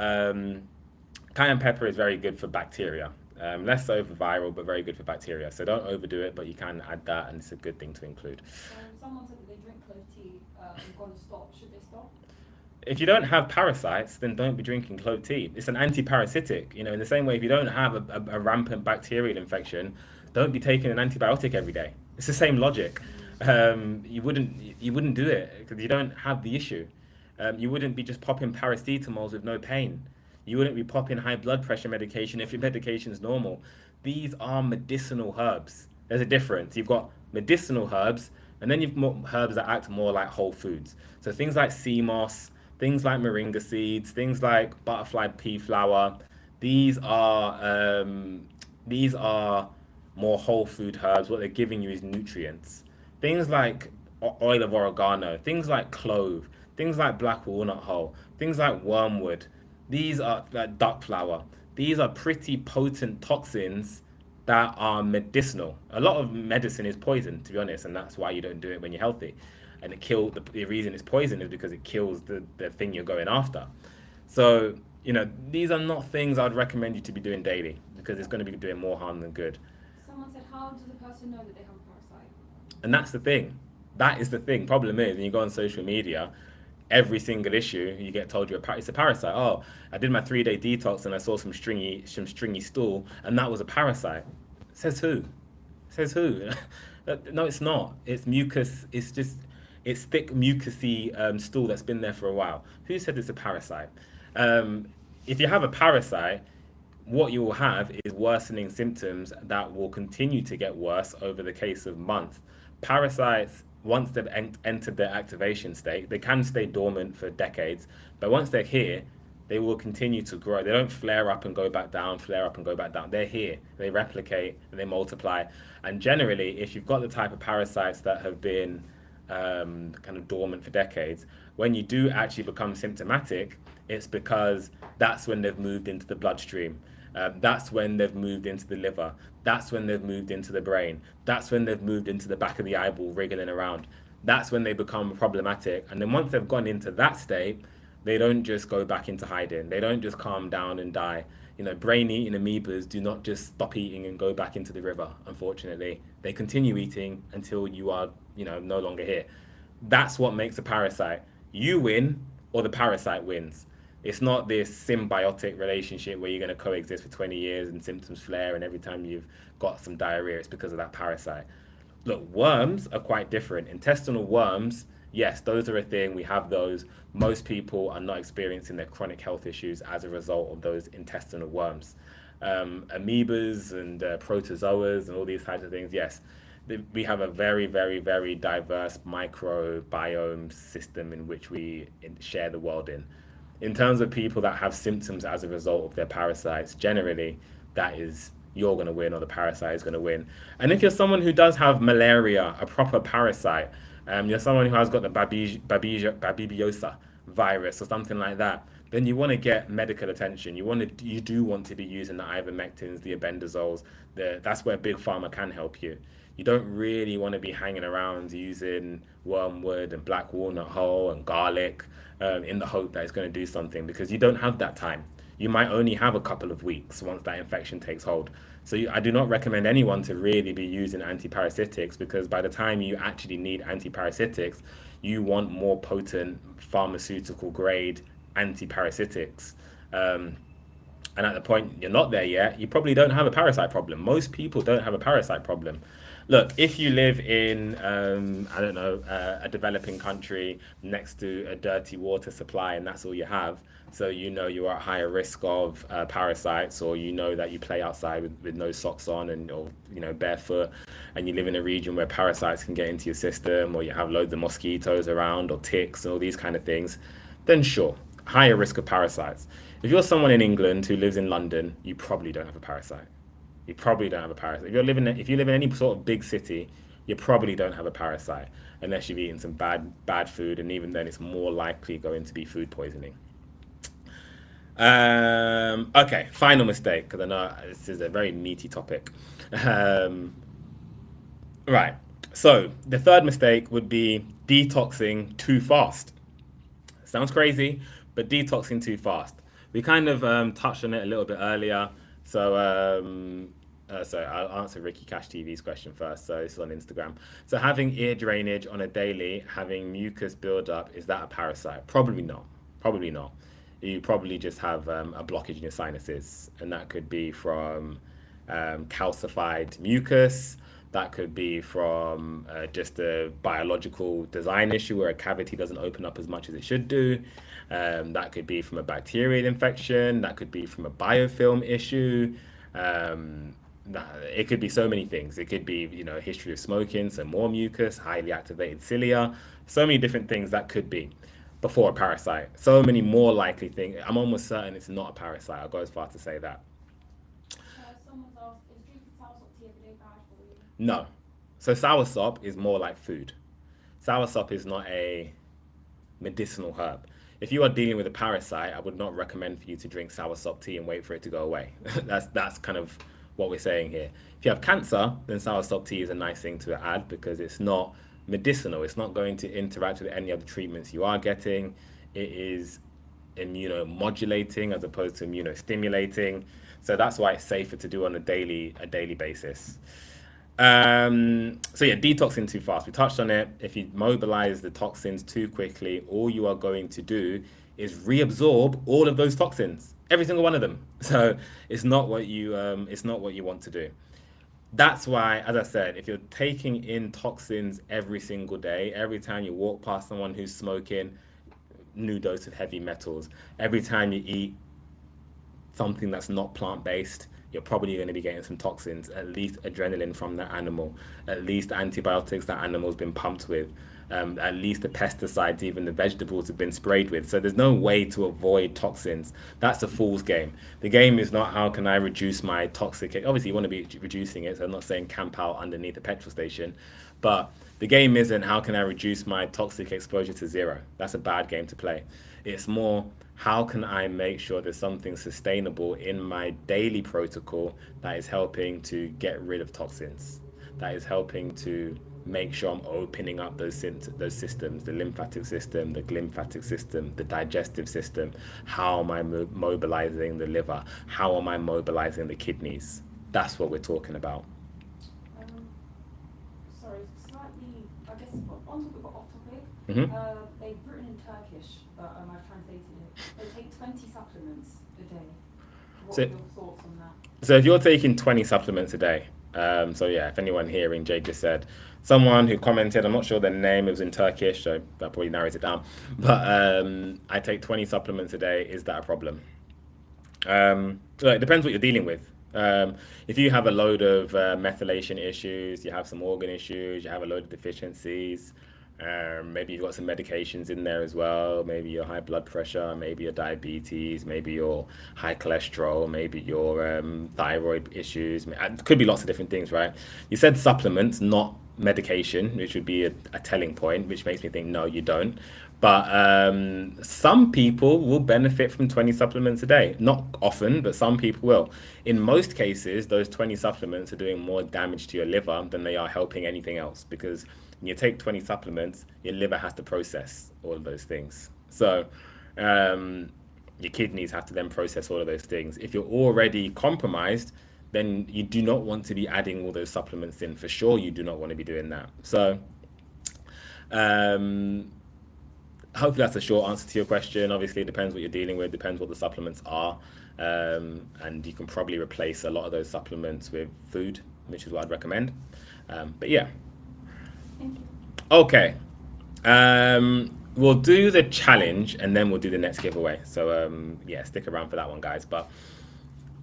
cayenne pepper is very good for bacteria. Less so for viral, but very good for bacteria. So don't overdo it, but you can add that, and it's a good thing to include. Someone said that they drink clove tea and gonna stop. Should they stop? If you don't have parasites, then don't be drinking clove tea. It's an antiparasitic. You know, in the same way, if you don't have a rampant bacterial infection, don't be taking an antibiotic every day. It's the same logic. You wouldn't do it because you don't have the issue. You wouldn't be just popping paracetamols with no pain. You wouldn't be popping high blood pressure medication if your medication is normal. These are medicinal herbs. There's a difference. You've got medicinal herbs And then you've more herbs that act more like whole foods. So things like sea moss, things like moringa seeds, things like butterfly pea flower. These are these are more whole food herbs. What they're giving you is nutrients. Things like oil of oregano, things like clove, things like black walnut hull, things like wormwood. These are like duck flower. These are pretty potent toxins that are medicinal. A lot of medicine is poison, to be honest, and that's why you don't do it when you're healthy. And the reason it's poison is because it kills the thing you're going after. So, these are not things I'd recommend you to be doing daily because it's going to be doing more harm than good. Someone said, how does a person know that they have a parasite? And that's the thing. That is the thing. Problem is, when you go on social media, every single issue you get told it's a parasite. Oh, I did my 3-day detox and I saw some stringy stool, and that was a parasite. Says who? Says who? No, it's not. It's mucus. It's thick mucousy stool that's been there for a while. Who said it's a parasite? Um, if you have a parasite, what you will have is worsening symptoms that will continue to get worse over the case of months. Parasites, once they've entered their activation state, they can stay dormant for decades, but once they're here, they will continue to grow. They don't flare up and go back down, flare up and go back down. They're here. They replicate and they multiply. And generally, if you've got the type of parasites that have been kind of dormant for decades, when you do actually become symptomatic, it's because that's when they've moved into the bloodstream. That's when they've moved into the liver. That's when they've moved into the brain. That's when they've moved into the back of the eyeball, wriggling around. That's when they become problematic. And then once they've gone into that state, they don't just go back into hiding. They don't just calm down and die. Brain eating amoebas do not just stop eating and go back into the river, unfortunately. They continue eating until you are, no longer here. That's what makes a parasite. You win or the parasite wins. It's not this symbiotic relationship where you're going to coexist for 20 years and symptoms flare and every time you've got some diarrhea, it's because of that parasite. Look, worms are quite different. Intestinal worms, yes, those are a thing. We have those. Most people are not experiencing their chronic health issues as a result of those intestinal worms. Amoebas and protozoas and all these types of things, yes, we have a very, very, very diverse microbiome system in which we share the world in. In terms of people that have symptoms as a result of their parasites, generally, that is you're going to win or the parasite is going to win. And if you're someone who does have malaria, a proper parasite, you're someone who has got the babibiosa virus or something like that, then you want to get medical attention. You do want to be using the ivermectins, the albendazoles. That's where big pharma can help you. You don't really want to be hanging around using wormwood and black walnut hull and garlic in the hope that it's going to do something because you don't have that time. You might only have a couple of weeks once that infection takes hold. So I do not recommend anyone to really be using antiparasitics because by the time you actually need antiparasitics, you want more potent pharmaceutical grade antiparasitics. And at the point you're not there yet, you probably don't have a parasite problem. Most people don't have a parasite problem. Look, if you live in, I don't know, a developing country next to a dirty water supply and that's all you have, so you're at higher risk of parasites, or that you play outside with no socks on and or barefoot, and you live in a region where parasites can get into your system, or you have loads of mosquitoes around or ticks and all these kind of things, then sure, higher risk of parasites. If you're someone in England who lives in London, you probably don't have a parasite. You probably don't have a parasite. If you live in any sort of big city, you probably don't have a parasite unless you've eaten some bad food, and even then, it's more likely going to be food poisoning. Okay, final mistake because I know this is a very meaty topic. Right. So the third mistake would be detoxing too fast. Sounds crazy, but detoxing too fast. We kind of touched on it a little bit earlier. So I'll answer Ricky Cash TV's question first. So this is on Instagram. So having ear drainage on a daily, having mucus build up, is that a parasite? Probably not. Probably not. You probably just have a blockage in your sinuses, and that could be from calcified mucus. That could be from just a biological design issue where a cavity doesn't open up as much as it should do. That could be from a bacterial infection. That could be from a biofilm issue. Nah, it could be so many things. It could be, you know, a history of smoking, some more mucus, highly activated cilia, so many different things that could be before a parasite. So many more likely things. I'm almost certain it's not a parasite. I'll go as far to say that. Someone's asked, is drinking soursop tea every day bad for you? No. So soursop is more like food. Soursop is not a medicinal herb. If you are dealing with a parasite, I would not recommend for you to drink soursop tea and wait for it to go away. That's kind of what we're saying here. If you have cancer, then soursop tea is a nice thing to add because it's not medicinal. It's not going to interact with any other treatments you are getting. It is immunomodulating as opposed to immunostimulating. So that's why it's safer to do on a daily basis. So yeah, detoxing too fast. We touched on it. If you mobilize the toxins too quickly, all you are going to do is reabsorb all of those toxins, every single one of them. So it's not what you want to do. That's why, as I said, if you're taking in toxins every single day, every time you walk past someone who's smoking, new dose of heavy metals. Every time you eat something that's not plant-based, you're probably going to be getting some toxins, at least adrenaline from that animal, at least antibiotics that animal's been pumped with, at least the pesticides even the vegetables have been sprayed with. So there's no way to avoid toxins. That's a fool's game. The game is not how can I reduce my toxic. Obviously, you want to be reducing it, so I'm not saying camp out underneath a petrol station, but the game isn't how can I reduce my toxic exposure to zero. That's a bad game to play. It's more how can I make sure there's something sustainable in my daily protocol that is helping to get rid of toxins, that is helping to make sure I'm opening up those systems, the lymphatic system, the glymphatic system, the digestive system. How am I mobilizing the liver? How am I mobilizing the kidneys? That's what we're talking about. Sorry, slightly, I guess, on topic but off topic. Mm-hmm. They've written in Turkish, but I've translated it. They take 20 supplements a day. What are your thoughts on that? So if you're taking 20 supplements a day, so yeah, if anyone hearing, Jade just said, someone who commented, I'm not sure their name, it was in Turkish, so that probably narrows it down, but I take 20 supplements a day, is that a problem? So it depends what you're dealing with. If you have a load of methylation issues, you have some organ issues, you have a load of deficiencies, maybe you've got some medications in there as well, maybe your high blood pressure, maybe your diabetes, maybe your high cholesterol, maybe your thyroid issues. It could be lots of different things, right? You said supplements, not medication, which would be a telling point, which makes me think, no, you don't. But some people will benefit from 20 supplements a day. Not often, but some people will. In most cases, those 20 supplements are doing more damage to your liver than they are helping anything else. Because when you take 20 supplements, your liver has to process all of those things. So your kidneys have to then process all of those things. If you're already compromised, then you do not want to be adding all those supplements in. For sure, you do not want to be doing that. So hopefully that's a short answer to your question. Obviously, it depends what you're dealing with, depends what the supplements are. And you can probably replace a lot of those supplements with food, which is what I'd recommend. But yeah. Thank you. Okay. We'll do the challenge and then we'll do the next giveaway. So yeah, stick around for that one, guys. But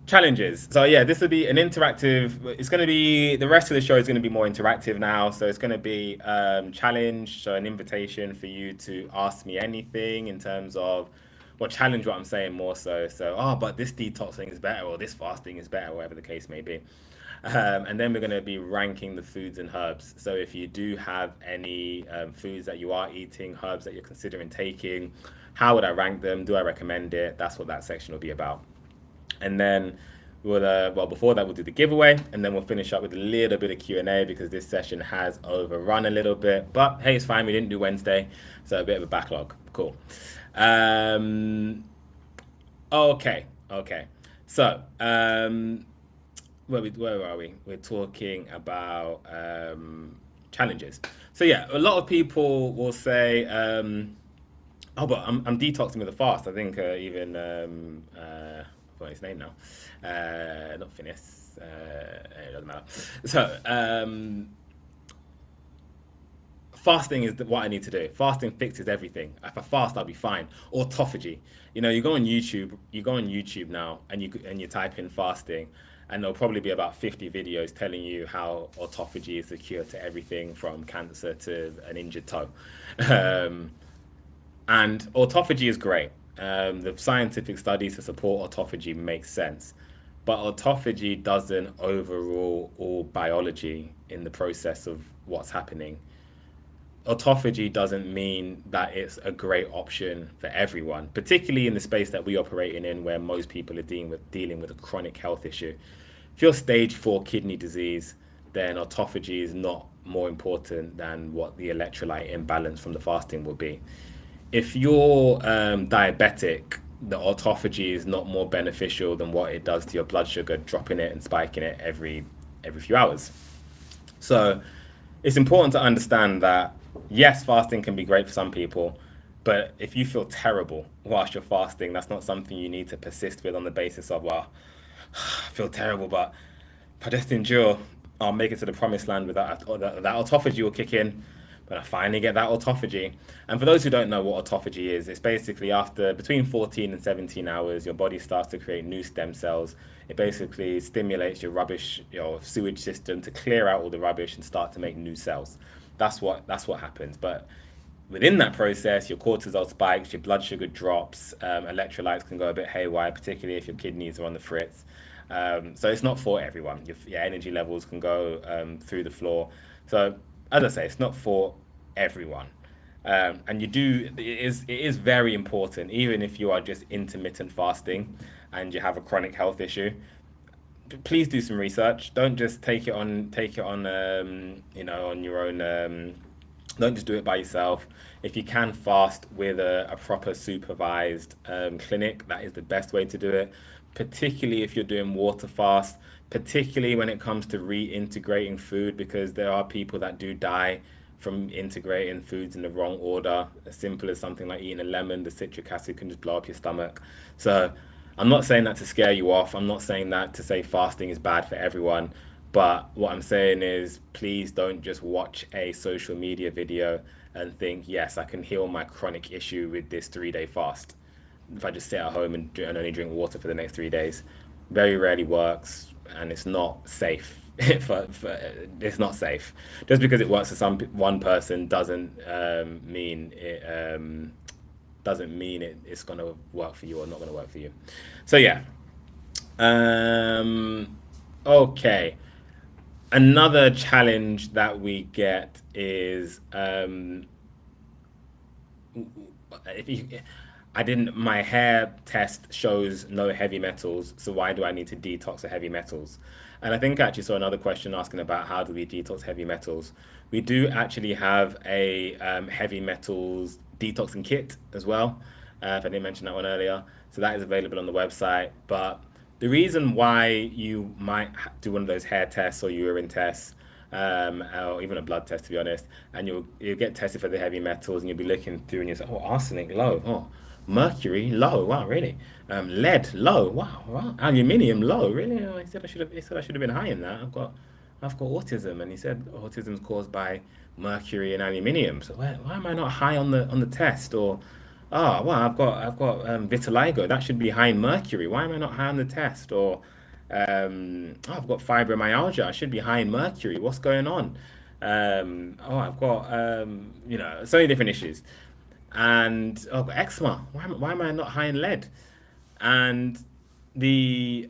challenges. So yeah, this will be an interactive. It's going to be, the rest of the show is going to be more interactive now. So it's going to be challenge, so an invitation for you to ask me anything in terms of, well, challenge what I'm saying more so. So, oh, but this detox thing is better, or this fasting is better, whatever the case may be. And then we're going to be ranking the foods and herbs. So if you do have any foods that you are eating, herbs that you're considering taking, how would I rank them? Do I recommend it? That's what that section will be about. And then we'll, well, before that, we'll do the giveaway, and then we'll finish up with a little bit of Q&A because this session has overrun a little bit. But hey, it's fine. We didn't do Wednesday, so a bit of a backlog. Cool. Okay. So, where are we? We're talking about challenges. So yeah, a lot of people will say, oh, but I'm detoxing with a fast. I think even I've forgotten his name now. Not Phineas. It doesn't matter. So fasting is what I need to do. Fasting fixes everything. If I fast, I'll be fine. Autophagy. You know, you go on YouTube now, and you type in fasting, and there'll probably be about 50 videos telling you how autophagy is the cure to everything from cancer to an injured toe. And autophagy is great. The scientific studies to support autophagy make sense, but autophagy doesn't overrule all biology in the process of what's happening. Autophagy doesn't mean that it's a great option for everyone, particularly in the space that we operate in where most people are dealing with a chronic health issue. If you're stage 4 kidney disease, then autophagy is not more important than what the electrolyte imbalance from the fasting will be. If you're diabetic, the autophagy is not more beneficial than what it does to your blood sugar, dropping it and spiking it every few hours. So it's important to understand that, yes, fasting can be great for some people, but if you feel terrible whilst you're fasting, that's not something you need to persist with on the basis of, well, I feel terrible, but if I just endure, I'll make it to the promised land with that autophagy will kick in. But I finally get that autophagy. And for those who don't know what autophagy is, it's basically after between 14 and 17 hours, your body starts to create new stem cells. It basically stimulates your sewage system to clear out all the rubbish and start to make new cells. That's what happens. But within that process, your cortisol spikes, your blood sugar drops, electrolytes can go a bit haywire, particularly if your kidneys are on the fritz. So it's not for everyone. Your energy levels can go through the floor. So as I say, it's not for everyone. And it is very important, even if you are just intermittent fasting and you have a chronic health issue, please do some research. Don't just take it on on your own. Don't just do it by yourself. If you can fast with a proper supervised clinic, that is the best way to do it, particularly if you're doing water fast, particularly when it comes to reintegrating food, because there are people that do die from integrating foods in the wrong order. As simple as something like eating a lemon, the citric acid can just blow up your stomach. So I'm not saying that to scare you off. I'm not saying that to say fasting is bad for everyone. But what I'm saying is, please don't just watch a social media video and think, yes, I can heal my chronic issue with this 3-day fast if I just sit at home and only drink water for the next 3 days. Very rarely works, and it's not safe. It's not safe. Just because it works for one person doesn't mean it's going to work for you or not going to work for you. So yeah. Okay. Another challenge that we get is my hair test shows no heavy metals, so why do I need to detox the heavy metals? And I think I actually saw another question asking about how do we detox heavy metals. We do actually have a heavy metals detoxing kit as well, if I didn't mention that one earlier. So that is available on the website. But the reason why you might do one of those hair tests or urine tests, or even a blood test, to be honest, and you'll get tested for the heavy metals, and you'll be looking through and you'll say, oh, arsenic low, oh, mercury low, wow, really? Lead low, wow. Aluminium low, really? Oh, he said I should have been high in that. I've got autism, and he said autism is caused by mercury and aluminium. So why am I not high on the test? Or well, I've got vitiligo, that should be high in mercury. Why am I not high on the test? Or I've got fibromyalgia, I should be high in mercury. What's going on? I've got so many different issues. And I've got eczema. Why am I not high in lead? And the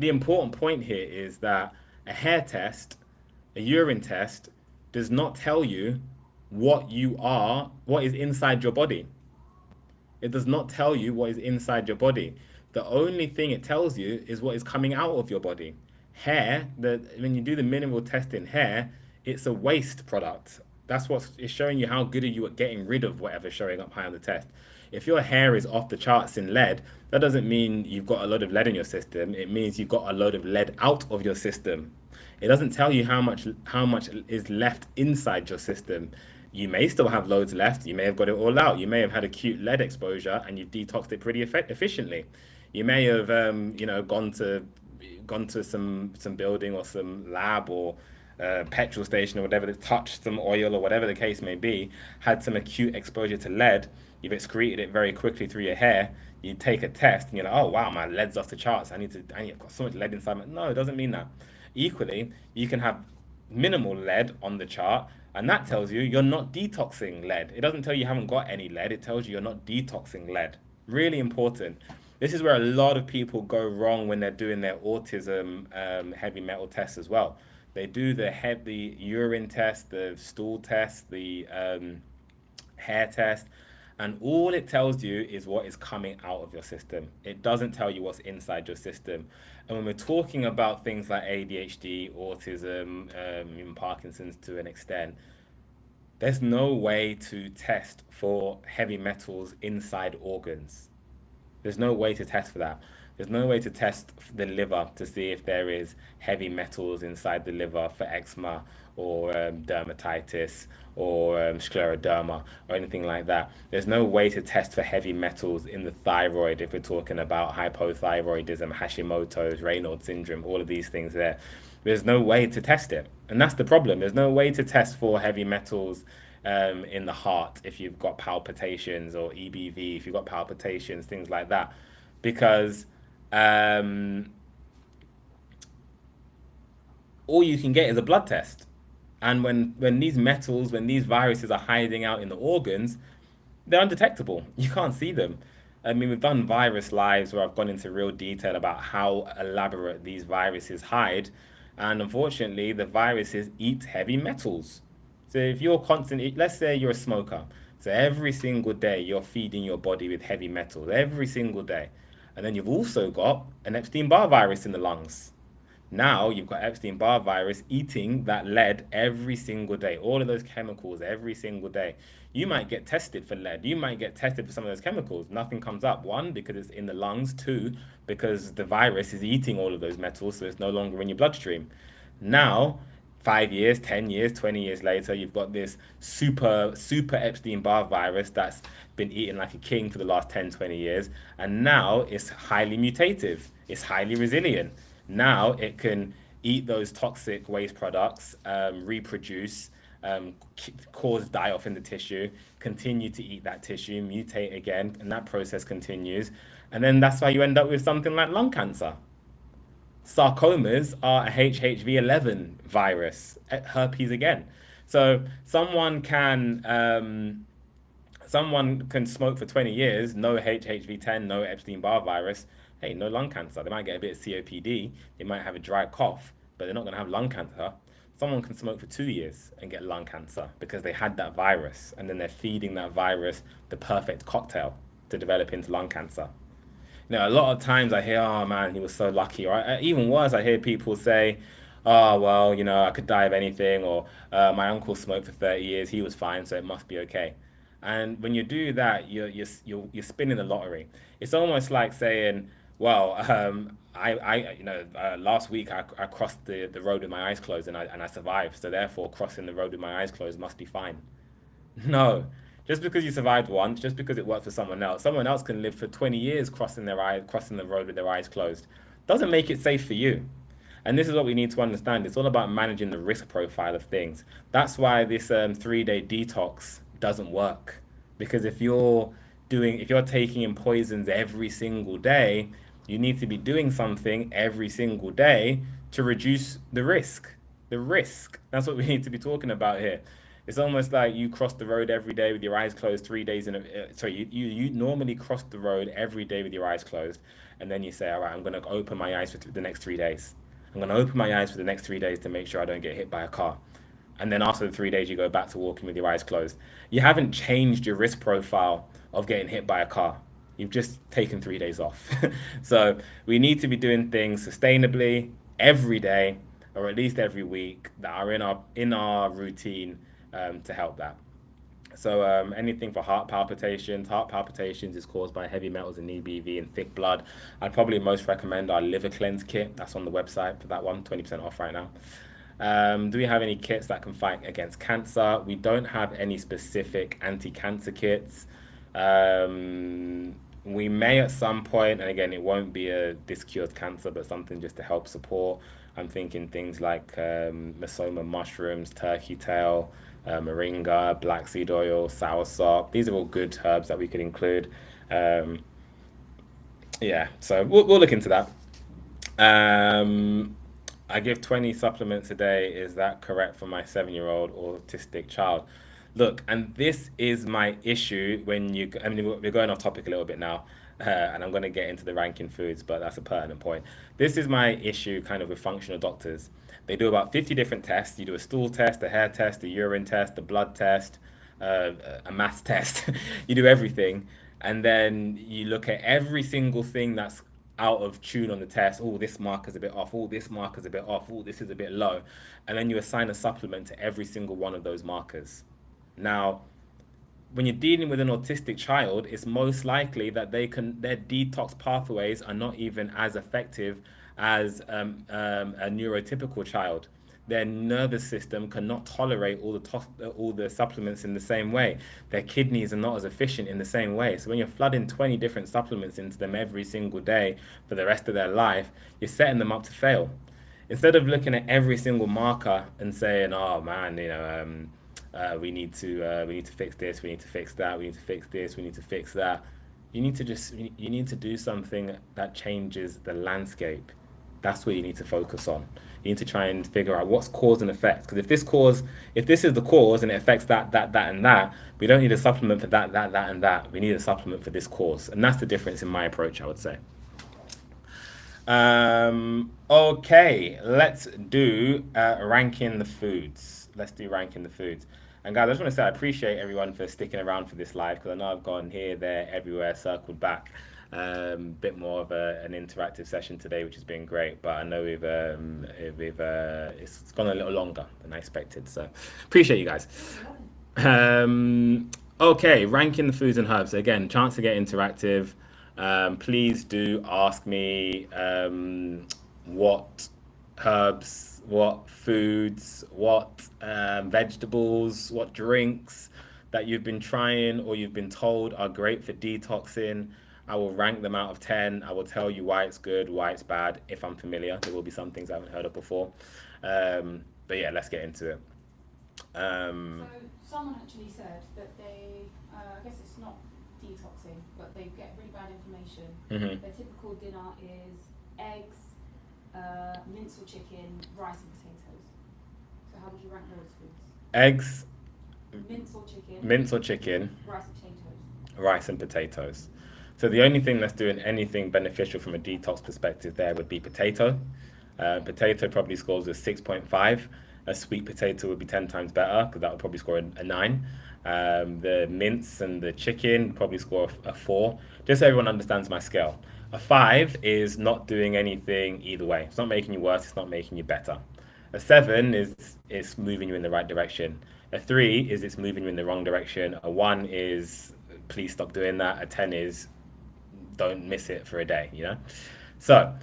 important point here is that a hair test, a urine test, does not tell you what is inside your body. It does not tell you what is inside your body. The only thing it tells you is what is coming out of your body. Hair, when you do the mineral test in hair, it's a waste product. That's it's showing you how good are you at getting rid of whatever's showing up high on the test. If your hair is off the charts in lead, that doesn't mean you've got a load of lead in your system. It means you've got a load of lead out of your system. It doesn't tell you how much is left inside your system. You may still have loads left. You may have got it all out. You may have had acute lead exposure and you've detoxed it pretty efficiently. You may have gone to some building or some lab or petrol station or whatever, that touched some oil or whatever the case may be, had some acute exposure to lead. You've excreted it very quickly through your hair. You take a test and you're like, oh wow, my lead's off the charts. I've got so much lead inside my. No, it doesn't mean that. Equally, you can have minimal lead on the chart, and that tells you you're not detoxing lead. It doesn't tell you haven't got any lead. It tells you you're not detoxing lead. Really important. This is where a lot of people go wrong when they're doing their autism heavy metal tests as well. They do the urine test, the stool test, the hair test, and all it tells you is what is coming out of your system. It doesn't tell you what's inside your system. And when we're talking about things like ADHD, autism, even Parkinson's to an extent, there's no way to test for heavy metals inside organs. There's no way to test for that. There's no way to test the liver to see if there is heavy metals inside the liver for eczema or dermatitis or scleroderma or anything like that. There's no way to test for heavy metals in the thyroid if we're talking about hypothyroidism, Hashimoto's, Raynaud's syndrome, all of these things there. There's no way to test it. And that's the problem. There's no way to test for heavy metals in the heart if you've got palpitations, or EBV if you've got palpitations, things like that. Because all you can get is a blood test. And when these metals, when these viruses are hiding out in the organs, they're undetectable. You can't see them. I mean, we've done virus lives where I've gone into real detail about how elaborate these viruses hide. And unfortunately, the viruses eat heavy metals. So if you're constantly, let's say you're a smoker. So every single day you're feeding your body with heavy metals, every single day. And then you've also got an Epstein-Barr virus in the lungs. Now you've got Epstein-Barr virus eating that lead every single day, all of those chemicals every single day. You might get tested for lead. You might get tested for some of those chemicals. Nothing comes up. One, because it's in the lungs. Two, because the virus is eating all of those metals, so it's no longer in your bloodstream. Now, 5 years, 10 years, 20 years later, you've got this super Epstein-Barr virus that's been eating like a king for the last 10, 20 years. And now it's highly mutative. It's highly resilient. Now it can eat those toxic waste products, reproduce, cause die-off in the tissue, continue to eat that tissue, mutate again, and that process continues. And then that's why you end up with something like lung cancer. Sarcomas are a HHV11 virus, herpes again. So someone can smoke for 20 years, no HHV10, no Epstein-Barr virus. Hey, no lung cancer. They might get a bit of COPD. They might have a dry cough, but they're not going to have lung cancer. Someone can smoke for 2 years and get lung cancer because they had that virus, and then they're feeding that virus the perfect cocktail to develop into lung cancer. You know, a lot of times I hear, oh man, he was so lucky. Or even worse, I hear people say, oh, well, you know, I could die of anything. Or my uncle smoked for 30 years. He was fine, so it must be okay. And when you do that, you're spinning the lottery. It's almost like saying, well, last week I crossed the road with my eyes closed and I survived. So therefore, crossing the road with my eyes closed must be fine. No, just because you survived once, just because it worked for someone else can live for 20 years crossing the road with their eyes closed. Doesn't make it safe for you. And this is what we need to understand. It's all about managing the risk profile of things. That's why this 3-day detox doesn't work. Because if you're taking in poisons every single day, you need to be doing something every single day to reduce the risk. The risk. That's what we need to be talking about here. It's almost like you cross the road every day with your eyes closed 3 days in a, sorry, you normally cross the road every day with your eyes closed, and then you say, all right, I'm going to open my eyes for the next 3 days. I'm going to open my eyes for the next 3 days to make sure I don't get hit by a car. And then after the 3 days, you go back to walking with your eyes closed. You haven't changed your risk profile of getting hit by a car. You've just taken 3 days off. So we need to be doing things sustainably every day, or at least every week, that are in our routine to help that. So anything for heart palpitations is caused by heavy metals and EBV and thick blood. I'd probably most recommend our liver cleanse kit. That's on the website for that one, 20% off right now. Do we have any kits that can fight against cancer? We don't have any specific anti-cancer kits. We may at some point, and again, it won't be this cures cancer, but something just to help support. I'm thinking things like Mesoma mushrooms, turkey tail, moringa, black seed oil, soursop. These are all good herbs that we could include. Yeah, so we'll look into that. Um, I give 20 supplements a day. Is that correct for my 7-year-old autistic child? Look, and this is my issue when you, I mean, we're going off topic a little bit now, and I'm going to get into the ranking foods, but that's a pertinent point. This is my issue kind of with functional doctors. They do about 50 different tests. You do a stool test, a hair test, a urine test, a blood test, a mass test. You do everything. And then you look at every single thing that's out of tune on the test. Oh, this marker's a bit off. Oh, this marker's a bit off. Oh, this is a bit low. And then you assign a supplement to every single one of those markers. Now, when you're dealing with an autistic child, it's most likely that their detox pathways are not even as effective as a neurotypical child. Their nervous system cannot tolerate all the supplements in the same way. Their kidneys are not as efficient in the same way. So when you're flooding 20 different supplements into them every single day for the rest of their life, you're setting them up to fail. Instead of looking at every single marker and saying, "Oh man, we need to fix this, we need to fix that, we need to fix this, we need to fix that." You need to do something that changes the landscape. That's what you need to focus on. You need to try and figure out what's cause and effect. Because if this is the cause and it affects that, and that, we don't need a supplement for that, and that. We need a supplement for this cause, and that's the difference in my approach, I would say. Okay, let's do ranking the foods. Let's do ranking the foods. And guys, I just want to say I appreciate everyone for sticking around for this live because I know I've gone here, there, everywhere, circled back. Bit more of an interactive session today, which has been great. But I know it's gone a little longer than I expected. So appreciate you guys. Okay, ranking the foods and herbs. Again, chance to get interactive. Please do ask me what herbs, what foods, what vegetables, what drinks that you've been trying or you've been told are great for detoxing. I will rank them out of 10. I will tell you why it's good, why it's bad. If I'm familiar, there will be some things I haven't heard of before. But yeah, let's get into it. So someone actually said that they, I guess it's not detoxing, but they get really bad inflammation. Their typical dinner is eggs, mince or chicken, rice and potatoes. So how would you rank those foods? Eggs, Mince or chicken, rice and potatoes. So the only thing that's doing anything beneficial from a detox perspective there would be potato. Potato probably scores a 6.5. A sweet potato would be 10 times better because that would probably score a 9. The mince and the chicken probably score a 4. Just so everyone understands my scale. A 5 is not doing anything either way. It's not making you worse, it's not making you better. A 7 is moving you in the right direction. A 3 is it's moving you in the wrong direction. A 1 is please stop doing that. A 10 is don't miss it for a day, you know? So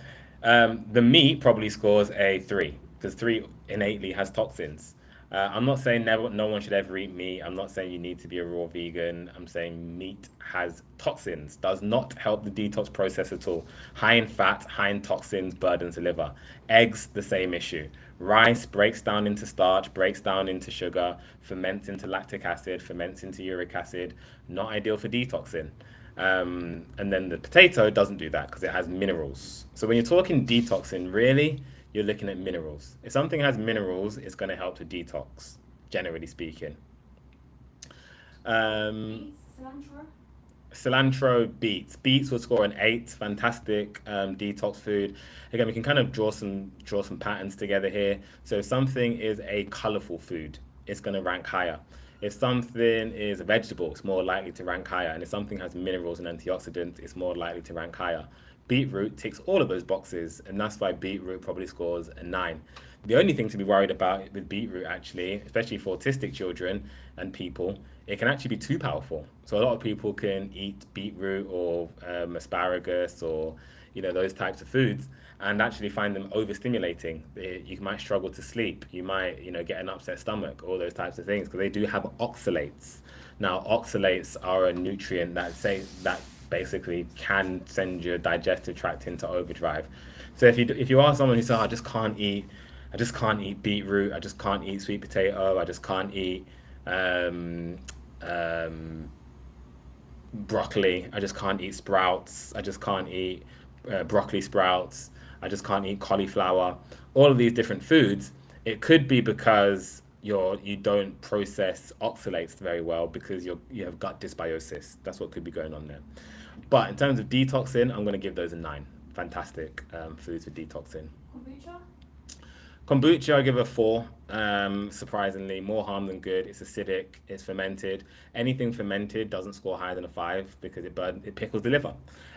the meat probably scores a 3 because 3 innately has toxins. I'm not saying no one should ever eat meat. I'm not saying you need to be a raw vegan. I'm saying meat has toxins, does not help the detox process at all. High in fat, high in toxins, burdens the liver. Eggs, the same issue. Rice breaks down into starch, breaks down into sugar, ferments into lactic acid, ferments into uric acid. Not ideal for detoxing. And then the potato doesn't do that because it has minerals. So when you're talking detoxing, really, you're looking at minerals. If something has minerals, it's going to help to detox, generally speaking. Cilantro, beets. Beets will score an 8. Fantastic detox food. Again, we can kind of draw some patterns together here. So if something is a colorful food, it's going to rank higher. If something is a vegetable, it's more likely to rank higher. And if something has minerals and antioxidants, it's more likely to rank higher. Beetroot ticks all of those boxes, and that's why beetroot probably scores a 9. The only thing to be worried about with beetroot, actually, especially for autistic children and people, it can actually be too powerful. So a lot of people can eat beetroot or asparagus or those types of foods and actually find them overstimulating. You might struggle to sleep. You might get an upset stomach, all those types of things because they do have oxalates. Now, oxalates are a nutrient that basically can send your digestive tract into overdrive. So if you are someone who says, I just can't eat beetroot, I just can't eat sweet potato, I just can't eat broccoli. I just can't eat sprouts. I just can't eat broccoli sprouts. I just can't eat cauliflower. All of these different foods. It could be because you don't process oxalates very well because you have gut dysbiosis. That's what could be going on there. But in terms of detoxing, I'm going to give those a nine. Fantastic foods for detoxing. Kombucha? Kombucha, I give a four. Surprisingly, more harm than good. It's acidic. It's fermented. Anything fermented doesn't score higher than a five because it pickles the liver.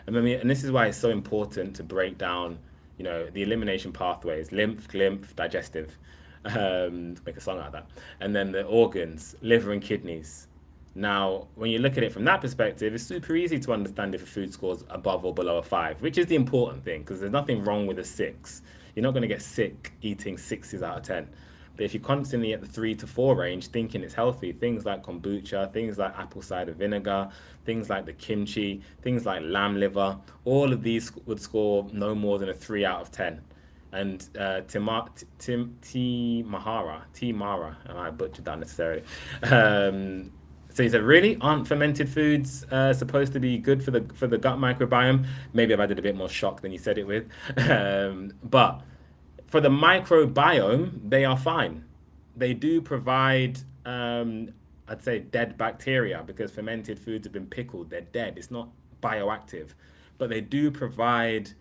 And this is why it's so important to break down, the elimination pathways: lymph, glymph, digestive. Make a song out of that. And then the organs: liver and kidneys. Now, when you look at it from that perspective, it's super easy to understand if a food scores above or below a five, which is the important thing because there's nothing wrong with a six. You're not going to get sick eating sixes out of 10. But if you're constantly at the 3 to 4 range thinking it's healthy, things like kombucha, things like apple cider vinegar, things like the kimchi, things like lamb liver, all of these would score no more than a 3 out of 10. And Timara, and I butchered that necessarily. So he said, really? Aren't fermented foods supposed to be good for the gut microbiome? Maybe I've added a bit more shock than you said it with. But for the microbiome, they are fine. They do provide, I'd say, dead bacteria because fermented foods have been pickled. They're dead. It's not bioactive. But they do provide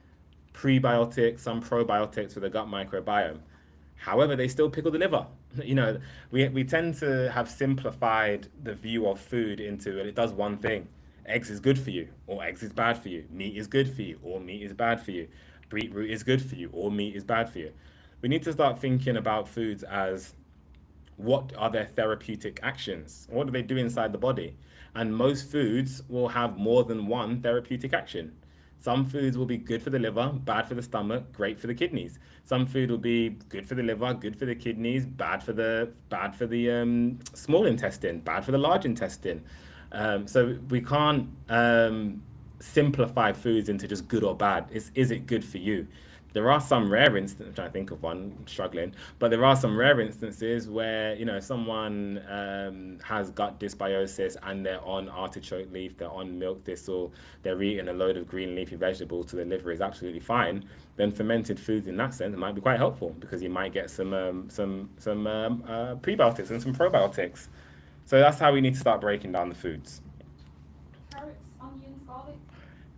prebiotics, some probiotics for the gut microbiome. However, they still pickle the liver. We tend to have simplified the view of food into it does one thing. Eggs is good for you, or eggs is bad for you. Meat is good for you, or meat is bad for you. Beetroot is good for you, or meat is bad for you. We need to start thinking about foods as what are their therapeutic actions? What do they do inside the body? And most foods will have more than one therapeutic action. Some foods will be good for the liver, bad for the stomach, great for the kidneys. Some food will be good for the liver, good for the kidneys, bad for the small intestine, bad for the large intestine. So we can't simplify foods into just good or bad. Is it good for you? There are some rare instances, I'm trying to think of one, I'm struggling, but there are some rare instances where, someone has gut dysbiosis and they're on artichoke leaf, they're on milk thistle, they're eating a load of green leafy vegetables, so the liver is absolutely fine. Then fermented foods in that sense might be quite helpful because you might get some prebiotics and some probiotics. So that's how we need to start breaking down the foods. Carrots, onions, garlic?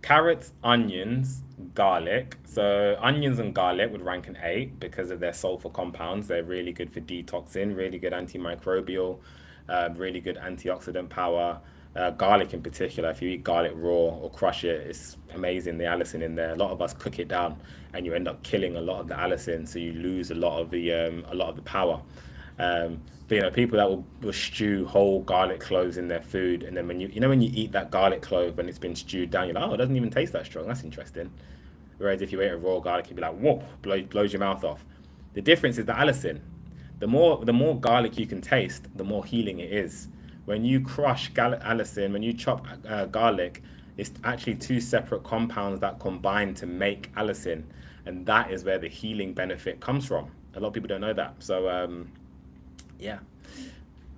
Carrots, onions, garlic. So onions and garlic would rank an 8 because of their sulfur compounds. They're really good for detoxing, really good antimicrobial, really good antioxidant power. Garlic in particular, if you eat garlic raw or crush it, it's amazing, the allicin in there. A lot of us cook it down and you end up killing a lot of the allicin, so you lose a lot of the power. But people that will stew whole garlic cloves in their food, and then when you eat that garlic clove and it's been stewed down, you're like, oh, it doesn't even taste that strong. That's interesting. Whereas if you ate a raw garlic, you'd be like, whoa, blows your mouth off. The difference is the allicin. The more garlic you can taste, the more healing it is. When you crush allicin, when you chop garlic, it's actually two separate compounds that combine to make allicin, and that is where the healing benefit comes from. A lot of people don't know that. So yeah.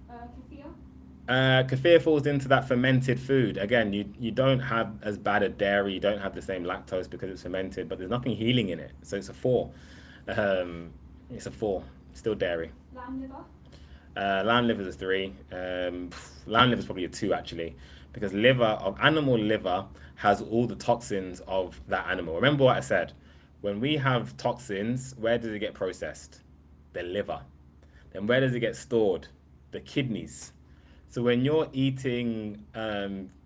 Kefir? Kefir falls into that fermented food. Again, you don't have as bad a dairy, you don't have the same lactose because it's fermented, but there's nothing healing in it. So it's a 4. It's a 4. Still dairy. Lamb liver? Lamb liver is a 3. Lamb liver is probably a 2 actually, because animal liver has all the toxins of that animal. Remember what I said? When we have toxins, where does it get processed? The liver. Then where does it get stored? The kidneys. So when you're eating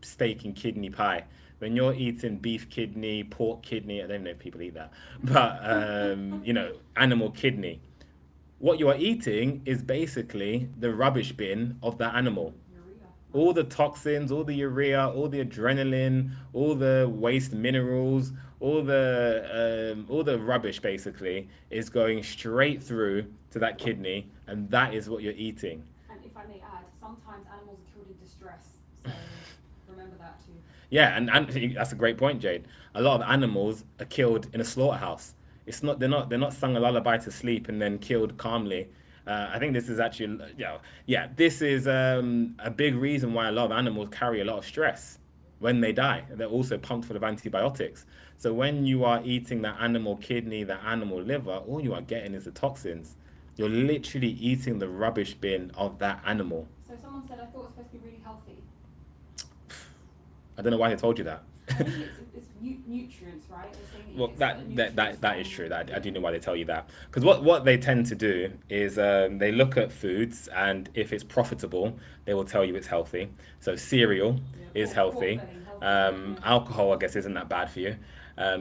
steak and kidney pie, when you're eating beef kidney, pork kidney, I don't know if people eat that, but animal kidney, what you are eating is basically the rubbish bin of that animal. Urea. All the toxins, all the urea, all the adrenaline, all the waste minerals, all the rubbish basically is going straight through to that kidney, and that is what you're eating. And if I may add, sometimes animals are killed in distress, so remember that too. Yeah, and that's a great point, Jade. A lot of animals are killed in a slaughterhouse. They're not sung a lullaby to sleep and then killed calmly. I think this is actually this is a big reason why a lot of animals carry a lot of stress. when they die. They're also pumped full of antibiotics. So when you are eating that animal kidney, that animal liver, all you are getting is the toxins. You're literally eating the rubbish bin of that animal. So someone said I thought it was supposed to be really healthy. I don't know why they told you that. I think it's nutrients, right? Well, that is true. That I do know why they tell you that. Because what they tend to do is they look at foods, and if it's profitable, they will tell you it's healthy. So cereal is healthy. Alcohol, I guess, isn't that bad for you.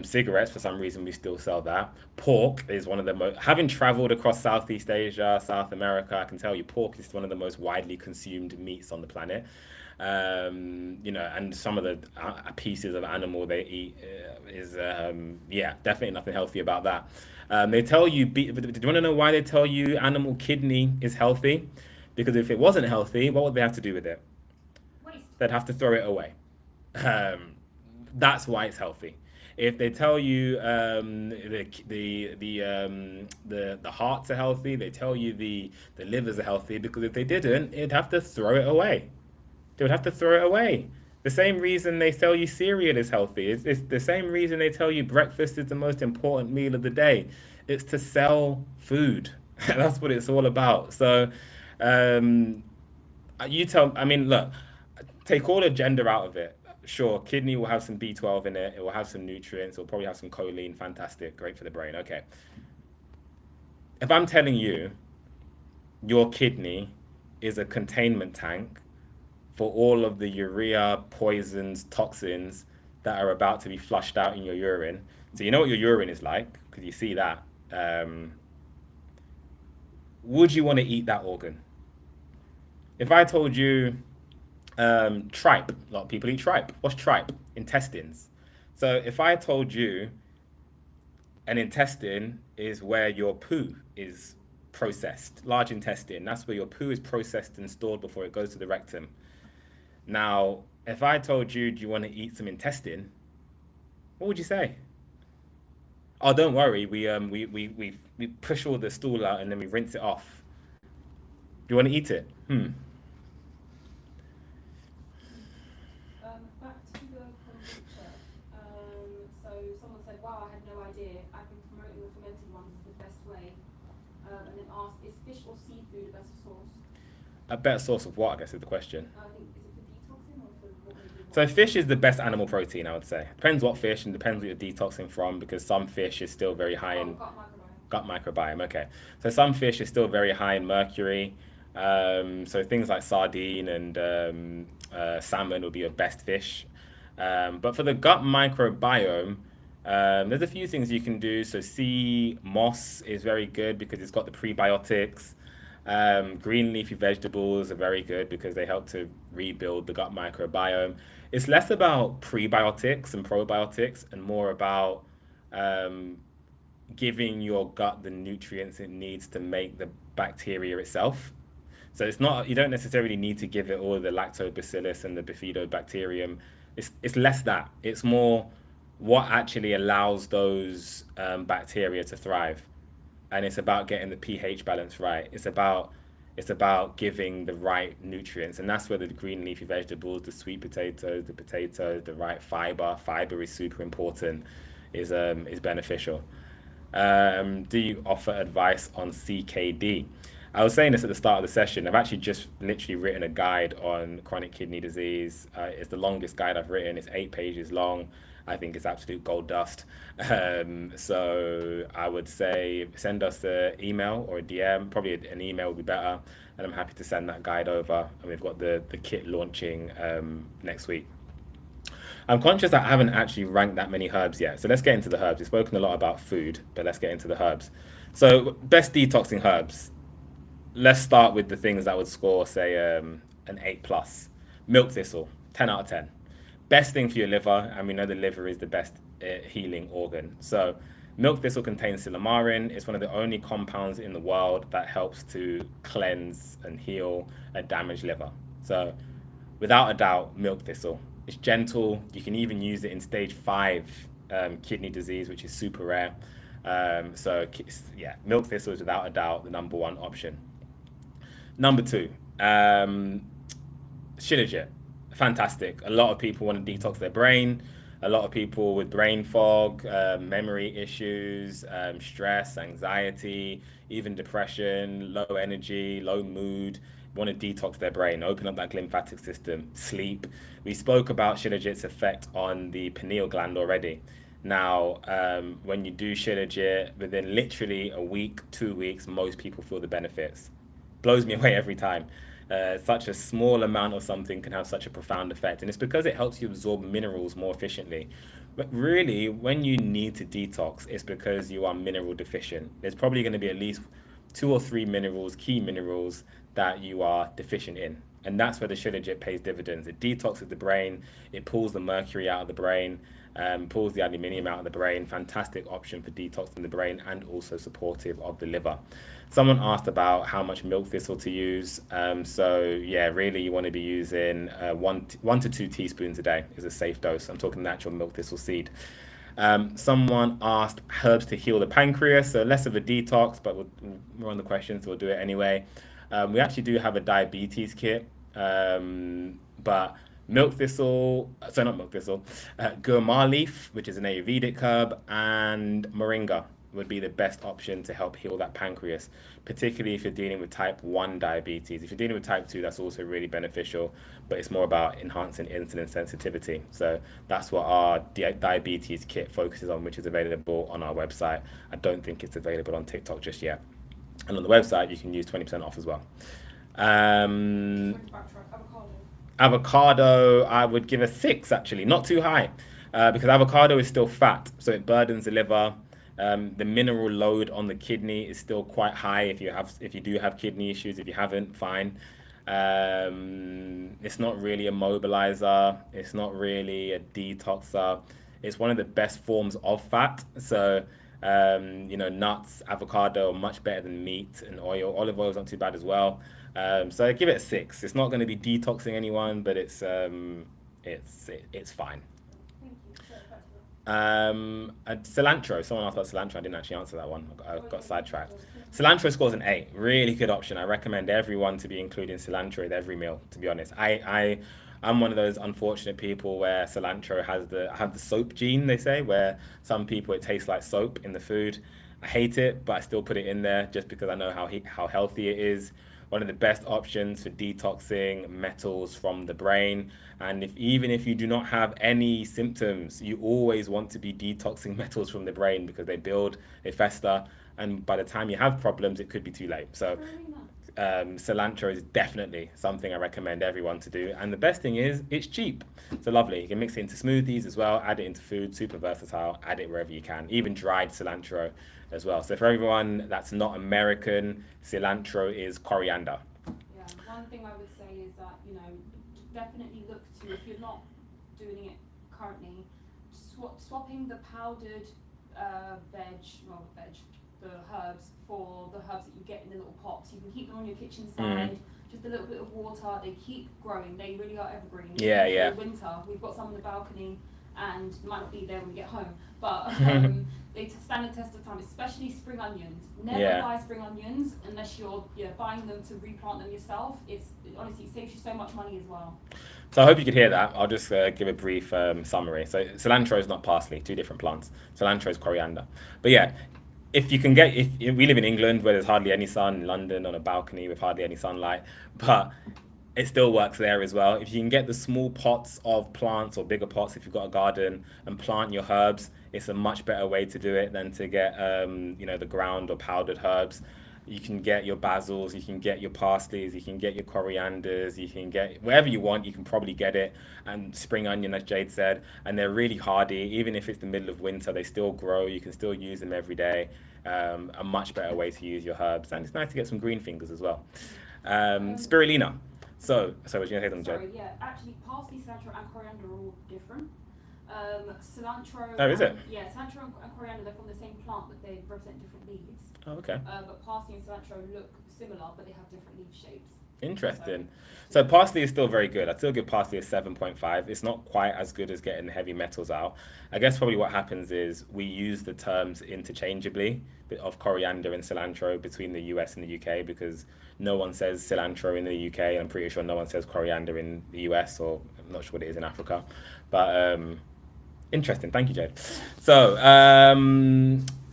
Cigarettes, for some reason, we still sell that. Pork is one of the most. Having traveled across Southeast Asia, South America, I can tell you pork is one of the most widely consumed meats on the planet. And some of the pieces of animal they eat is definitely nothing healthy about that. They tell you, do you want to know why they tell you animal kidney is healthy? Because if it wasn't healthy, what would they have to do with it? Waste. They'd have to throw it away. That's why it's healthy. If they tell you the hearts are healthy, they tell you the livers are healthy, because if they didn't, it'd have to throw it away. They would have to throw it away. The same reason they tell you cereal is healthy. It's the same reason they tell you breakfast is the most important meal of the day. It's to sell food. That's what it's all about. So look, take all the gender out of it. Sure, kidney will have some B12 in it. It will have some nutrients. It'll probably have some choline. Fantastic. Great for the brain. Okay. If I'm telling you your kidney is a containment tank for all of the urea, poisons, toxins that are about to be flushed out in your urine. So you know what your urine is like, because you see that. Would you want to eat that organ? If I told you tripe, a lot of people eat tripe. What's tripe? Intestines. So if I told you an intestine is where your poo is processed, large intestine, that's where your poo is processed and stored before it goes to the rectum. Now, if I told you, do you want to eat some intestine? What would you say? Oh, don't worry. We push all the stool out and then we rinse it off. Do you want to eat it? Back to the kombucha. So someone said, "Wow, I had no idea. I've been promoting the fermented ones as the best way." And then asked, "Is fish or seafood a better source?" A better source of what, I guess, is the question. I think, is it for detoxing or for what would you So want? fish is the best animal protein, I would say. Depends what fish and depends what you're detoxing from, because some fish is still very high in Gut microbiome. gut microbiome. Okay, so some fish is still very high in mercury. So things like sardine and salmon would be your best fish. But for the gut microbiome, there's a few things you can do. So sea moss is very good because it's got the prebiotics. Green leafy vegetables are very good because they help to rebuild the gut microbiome. It's less about prebiotics and probiotics and more about um, giving your gut the nutrients it needs to make the bacteria itself. So it's not, you don't necessarily need to give it all the lactobacillus and the bifidobacterium. It's less that. It's more what actually allows those bacteria to thrive. And it's about getting the pH balance right. It's about giving the right nutrients, and that's where the green leafy vegetables, the sweet potatoes, the right fiber. Fiber is super important. Is beneficial. Do you offer advice on CKD? I was saying this at the start of the session. I've actually just literally written a guide on chronic kidney disease. It's the longest guide I've written. It's 8 pages long. I think it's absolute gold dust. So I would say send us an email or a DM. Probably an email would be better. And I'm happy to send that guide over. And we've got the kit launching next week. I'm conscious that I haven't actually ranked that many herbs yet. So let's get into the herbs. We've spoken a lot about food, but let's get into the herbs. So best detoxing herbs. Let's start with the things that would score, say, an 8 plus. Milk thistle, 10 out of 10. Best thing for your liver, and we know the liver is the best healing organ. So milk thistle contains silymarin. It's one of the only compounds in the world that helps to cleanse and heal a damaged liver. So without a doubt, milk thistle. It's gentle. You can even use it in stage 5 kidney disease, which is super rare. Milk thistle is without a doubt the number 1 option. Number 2, Shilajit. fantastic. A lot of people want to detox their brain. A lot of people with brain fog, memory issues, stress, anxiety, even depression, low energy, low mood, want to detox their brain, open up that lymphatic system, sleep. We spoke about Shilajit's effect on the pineal gland already. Now, when you do Shilajit, within literally a week, 2 weeks, most people feel the benefits. Blows me away every time. Such a small amount of something can have such a profound effect, and it's because it helps you absorb minerals more efficiently. But really, when you need to detox, it's because you are mineral deficient. There's probably going to be at least 2 or 3 minerals, key minerals, that you are deficient in. And that's where the Shilajit pays dividends. It detoxes the brain, it pulls the mercury out of the brain, pulls the aluminium out of the brain. Fantastic option for detoxing the brain and also supportive of the liver. Someone asked about how much milk thistle to use. So yeah, really you want to be using 1 to 2 teaspoons a day is a safe dose. I'm talking natural milk thistle seed. Someone asked herbs to heal the pancreas, so less of a detox, but we're on the questions, so we'll do it anyway. We actually do have a diabetes kit, but milk thistle, sorry, not milk thistle, gurma leaf, which is an Ayurvedic herb, and moringa would be the best option to help heal that pancreas, particularly if you're dealing with type 1 diabetes. If you're dealing with type 2, that's also really beneficial, but it's more about enhancing insulin sensitivity. So that's what our diabetes kit focuses on, which is available on our website. I don't think it's available on TikTok just yet. And on the website, you can use 20% off as well. Avocado, I would give a 6 actually, not too high, because avocado is still fat, so it burdens the liver. The mineral load on the kidney is still quite high if you do have kidney issues. If you haven't, fine. It's not really a mobilizer. It's not really a detoxer. It's one of the best forms of fat. So nuts, avocado are much better than meat and oil. Olive oil is not too bad as well. So I give it a 6. It's not going to be detoxing anyone, but it's fine. Cilantro. Someone asked about cilantro. I didn't actually answer that one. I got sidetracked. Cilantro scores an 8. Really good option. I recommend everyone to be including cilantro with every meal. To be honest, I'm one of those unfortunate people where cilantro has the soap gene. They say where some people it tastes like soap in the food. I hate it, but I still put it in there just because I know how healthy it is. One of the best options for detoxing metals from the brain. And even if you do not have any symptoms, you always want to be detoxing metals from the brain because they build, they fester, and by the time you have problems, it could be too late. So cilantro is definitely something I recommend everyone to do. And the best thing is it's cheap. So lovely. You can mix it into smoothies as well, add it into food, super versatile, add it wherever you can, even dried cilantro as well. So for everyone that's not American, cilantro is coriander. Yeah, one thing I would say is that, definitely look to, if you're not doing it currently, swapping the powdered the herbs for the herbs that you get in the little pots. You can keep them on your kitchen side, just a little bit of water. They keep growing. They really are evergreen. Yeah. In winter, we've got some on the balcony, and it might not be there when we get home, but they stand the test of time, especially spring onions. Never buy spring onions unless you're buying them to replant them yourself. Honestly, it saves you so much money as well. So I hope you could hear that. I'll just give a brief summary. So cilantro is not parsley, 2 different plants. Cilantro is coriander. But yeah, if we live in England where there's hardly any sun, in London on a balcony with hardly any sunlight, but it still works there as well. If you can get the small pots of plants or bigger pots, if you've got a garden, and plant your herbs, it's a much better way to do it than to get the ground or powdered herbs. You can get your basils, you can get your parsleys, you can get your corianders, you can get whatever you want, you can probably get it. And spring onion, as Jade said, and they're really hardy. Even if it's the middle of winter, they still grow. You can still use them every day. A much better way to use your herbs. And it's nice to get some green fingers as well. Spirulina. So what was you going to say on Jade? Sorry, yeah, actually parsley, cilantro and coriander are all different. Cilantro. Oh, is it? Yeah, cilantro and coriander, they're from the same plant, but they represent different leaves. Oh, okay. But parsley and cilantro look similar, but they have different leaf shapes. Interesting. So parsley is still very good. I'd still give parsley a 7.5. It's not quite as good as getting the heavy metals out. I guess probably what happens is we use the terms interchangeably of coriander and cilantro between the US and the UK because no one says cilantro in the UK. I'm pretty sure no one says coriander in the US, or I'm not sure what it is in Africa. But interesting. Thank you, Jade. So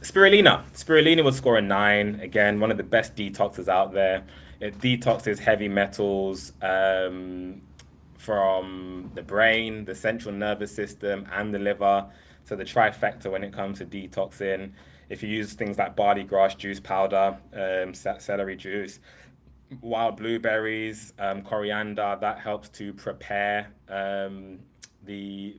spirulina. Spirulina would score a 9. Again, one of the best detoxes out there. It detoxes heavy metals from the brain, the central nervous system, and the liver. So the trifecta when it comes to detoxing. If you use things like barley grass juice powder, celery juice, wild blueberries, coriander, that helps to prepare the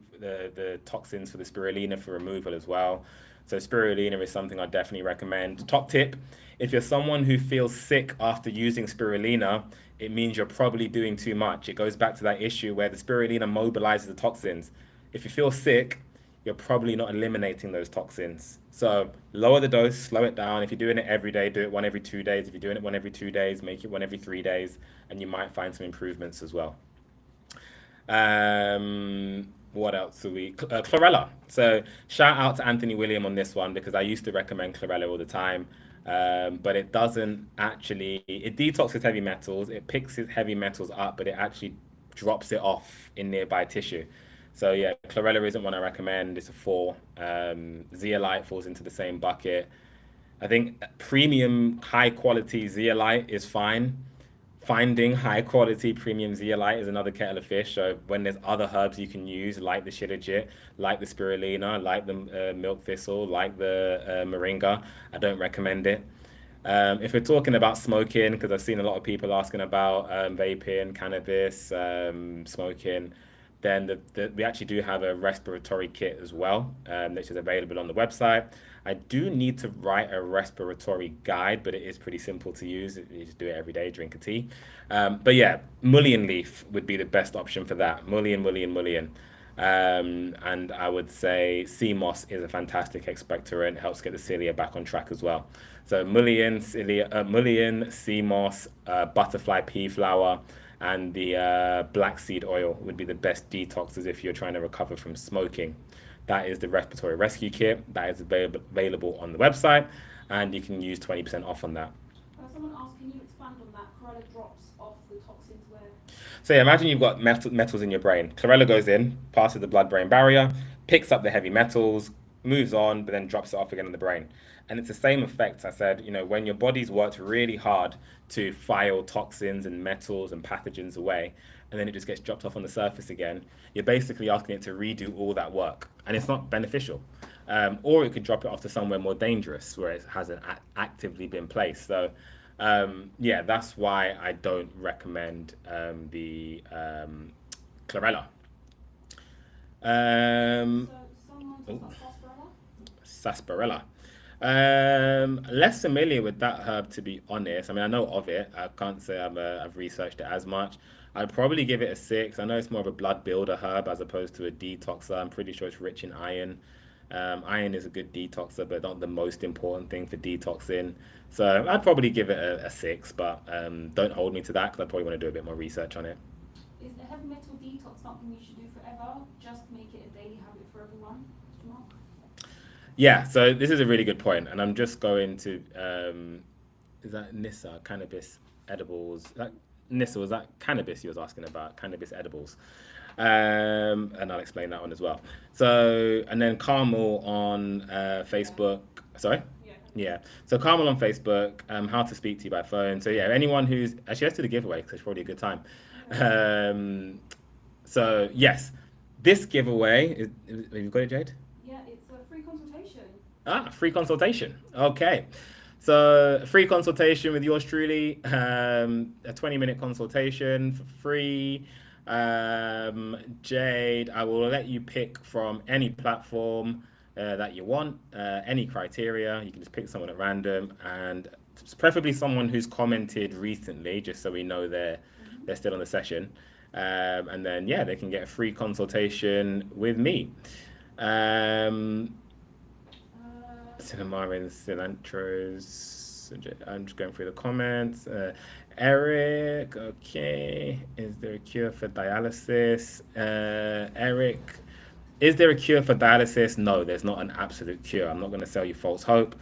toxins for the spirulina for removal as well. So spirulina is something I definitely recommend. Top tip, if you're someone who feels sick after using spirulina, it means you're probably doing too much. It goes back to that issue where the spirulina mobilizes the toxins. If you feel sick, you're probably not eliminating those toxins. So lower the dose, slow it down. If you're doing it every day, do it 1 every 2 days. If you're doing it 1 every 2 days, make it 1 every 3 days, and you might find some improvements as well. What else do we? Chlorella. So shout out to Anthony William on this one because I used to recommend chlorella all the time. But it doesn't actually, it detoxes heavy metals, it picks its heavy metals up, but it actually drops it off in nearby tissue. So yeah, chlorella isn't one I recommend. It's a 4. Zeolite falls into the same bucket. I think premium high quality zeolite is fine. Finding high quality premium zeolite is another kettle of fish. So when there's other herbs you can use, like the shilajit, like the spirulina, like the milk thistle, like the moringa, I don't recommend it. If we're talking about smoking, because I've seen a lot of people asking about vaping, cannabis, smoking, then we actually do have a respiratory kit as well, which is available on the website. I do need to write a respiratory guide, but it is pretty simple to use. You just do it every day, drink a tea. But yeah, mullein leaf would be the best option for that. Mullein, mullein, mullein. And I would say sea moss is a fantastic expectorant, helps get the cilia back on track as well. So mullein, mullein, sea moss, butterfly pea flower, and the black seed oil would be the best detoxes if you're trying to recover from smoking. That is the respiratory rescue kit that is available on the website, and you can use 20% off on that. Someone asked, can you expand on that? Chlorella drops off the toxins where? So yeah, imagine you've got metals in your brain. Chlorella goes in, passes the blood-brain barrier, picks up the heavy metals, moves on, but then drops it off again in the brain. And it's the same effect. I said, when your body's worked really hard to file toxins and metals and pathogens away, and then it just gets dropped off on the surface again, you're basically asking it to redo all that work. And it's not beneficial. Or it could drop it off to somewhere more dangerous where it hasn't actively been placed. So yeah, that's why I don't recommend the chlorella. Someone talks about Sarsaparilla. Less familiar with that herb, to be honest. I mean, I know of it. I can't say I've researched it as much. I'd probably give it a 6. I know it's more of a blood builder herb as opposed to a detoxer. I'm pretty sure it's rich in iron. Iron is a good detoxer, but not the most important thing for detoxing. So I'd probably give it a 6, but don't hold me to that because I probably want to do a bit more research on it. Is the heavy metal detox something you should do forever? Just make it a daily habit for everyone? Yeah, so this is a really good point, and I'm just going to is that Nissa cannabis edibles? Nissa, was that cannabis you was asking about? Cannabis edibles. And I'll explain that one as well. So, and then Carmel on Facebook. Sorry? Yeah. So Carmel on Facebook, how to speak to you by phone. So yeah, anyone who's actually, let's do the giveaway because it's probably a good time. So yes, this giveaway is, have you got it, Jade? Yeah, it's a free consultation. Free consultation. Okay. So free consultation with yours truly, a 20-minute consultation for free. Jade, I will let you pick from any platform that you want, any criteria. You can just pick someone at random, and preferably someone who's commented recently, just so we know they're still on the session. And then yeah, they can get a free consultation with me. Cinnamon, cilantros. I'm just going through the comments. Eric, okay. Is there a cure for dialysis? Eric, is there a cure for dialysis? No, there's not an absolute cure. I'm not going to sell you false hope.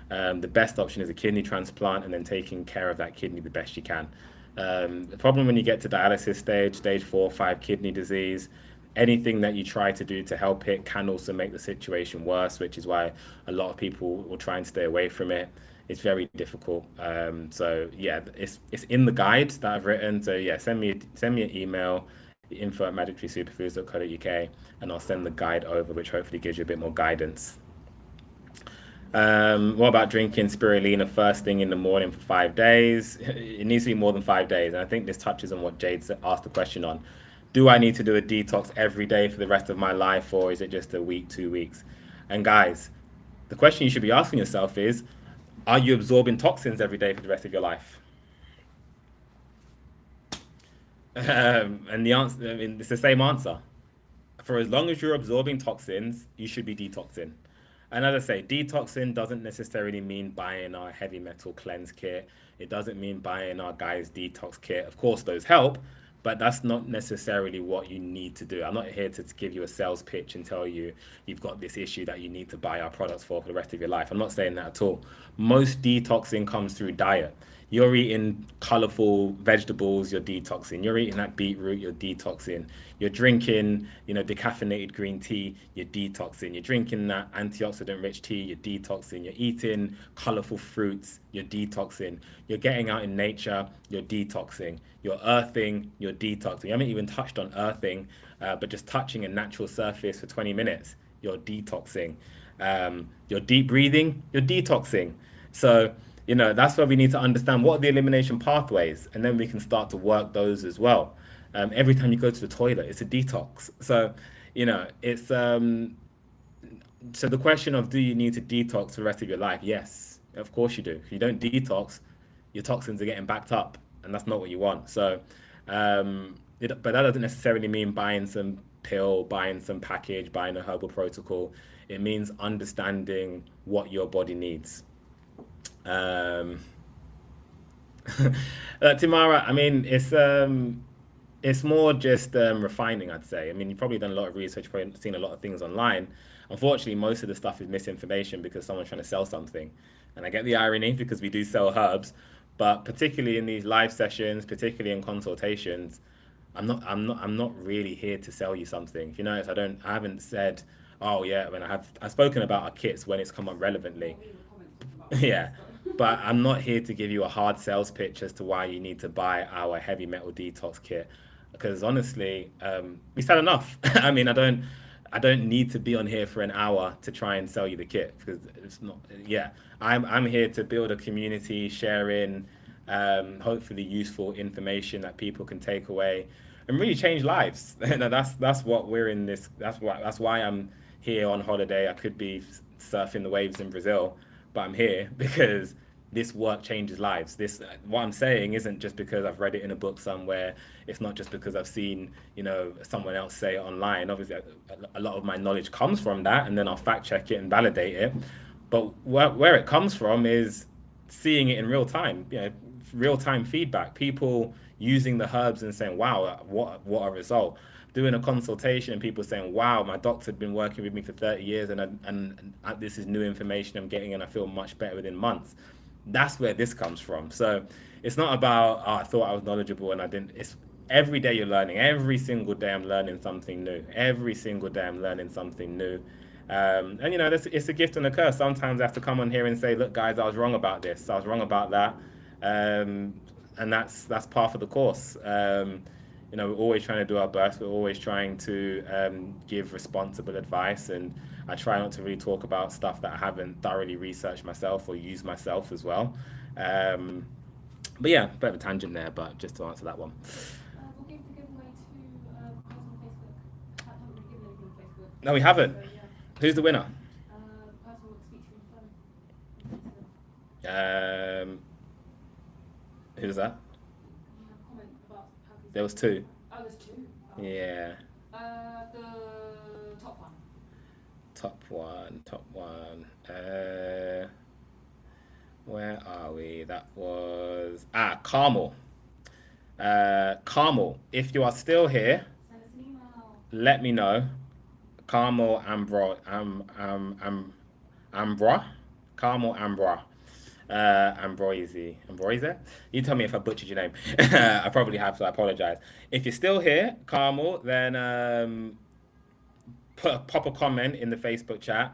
The best option is a kidney transplant and then taking care of that kidney the best you can. The problem when you get to dialysis stage 4 or 5 kidney disease, anything that you try to do to help it can also make the situation worse, which is why a lot of people will try and stay away from it. It's very difficult. So yeah, it's in the guide that I've written. So yeah, send me an email, info@magictreesuperfoods.co.uk, and I'll send the guide over, which hopefully gives you a bit more guidance. What about drinking spirulina first thing in the morning for 5 days? It needs to be more than 5 days. And I think this touches on what Jade asked the question on. Do I need to do a detox every day for the rest of my life, or is it just a week, 2 weeks? And guys, the question you should be asking yourself is, are you absorbing toxins every day for the rest of your life? And the answer, I mean, it's the same answer. For as long as you're absorbing toxins, you should be detoxing. And as I say, detoxing doesn't necessarily mean buying our heavy metal cleanse kit. It doesn't mean buying our guys detox kit. Of course, those help, but that's not necessarily what you need to do. I'm not here to give you a sales pitch and tell you you've got this issue that you need to buy our products for the rest of your life. I'm not saying that at all. Most detoxing comes through diet. You're eating colorful vegetables, you're detoxing. You're eating that beetroot, you're detoxing. You're drinking, decaffeinated green tea, you're detoxing. You're drinking that antioxidant rich tea, you're detoxing. You're eating colorful fruits, you're detoxing. You're getting out in nature, you're detoxing. You're earthing, you're detoxing. You haven't even touched on earthing, but just touching a natural surface for 20 minutes, you're detoxing. You're deep breathing, you're detoxing. So, that's where we need to understand what are the elimination pathways, and then we can start to work those as well. Every time you go to the toilet, it's a detox. So, it's so the question of do you need to detox for the rest of your life? Yes, of course you do. If you don't detox, your toxins are getting backed up, and that's not what you want. So, but that doesn't necessarily mean buying some pill, buying some package, buying a herbal protocol. It means understanding what your body needs. Timara, I mean, it's more just refining, I'd say. I mean, you've probably done a lot of research, probably seen a lot of things online. Unfortunately, most of the stuff is misinformation because someone's trying to sell something. And I get the irony because we do sell herbs, but particularly in these live sessions, particularly in consultations, I'm not really here to sell you something. If you notice, I haven't said, oh yeah, I've spoken about our kits when it's come up relevantly. Yeah, but I'm not here to give you a hard sales pitch as to why you need to buy our heavy metal detox kit, because honestly, we sell enough. I mean, I don't need to be on here for an hour to try and sell you the kit because it's not. Yeah, I'm here to build a community, sharing hopefully useful information that people can take away and really change lives. That's what we're in this. That's why I'm here on holiday. I could be surfing the waves in Brazil, but I'm here because this work changes lives. What I'm saying isn't just because I've read it in a book somewhere. It's not just because I've seen, someone else say it online. Obviously, a lot of my knowledge comes from that, and then I'll fact check it and validate it. But where it comes from is seeing it in real time, real time feedback, people using the herbs and saying, wow, what a result. Doing a consultation and people saying, wow, my doctor had been working with me for 30 years and this is new information I'm getting and I feel much better within months. That's where this comes from. So it's not about, oh, I thought I was knowledgeable and I didn't. It's every day you're learning. Every single day I'm learning something new. Every single day I'm learning something new. And it's a gift and a curse. Sometimes I have to come on here and say, look, guys, I was wrong about this. I was wrong about that. And that's part of the course. We're always trying to do our best. We're always trying to give responsible advice. And I try not to really talk about stuff that I haven't thoroughly researched myself or used myself as well. But yeah, bit of a tangent there, but just to answer that one. We'll give the giveaway to person on Facebook. Haven't really given anything on Facebook. No, we haven't. So, yeah. Who's the winner? Person will speak to you on the phone. Who's that? You have a comment about how There was two. Oh, there's two. Oh. Yeah. The top one. top one. Where are we? That was Carmel. Carmel, if you are still here, Send us an email. let me know. Carmel Ambra. Carmel Ambra. Ambroise. You tell me if I butchered your name. I probably have, so I apologize. If you're still here, Carmel, then pop a comment in the Facebook chat.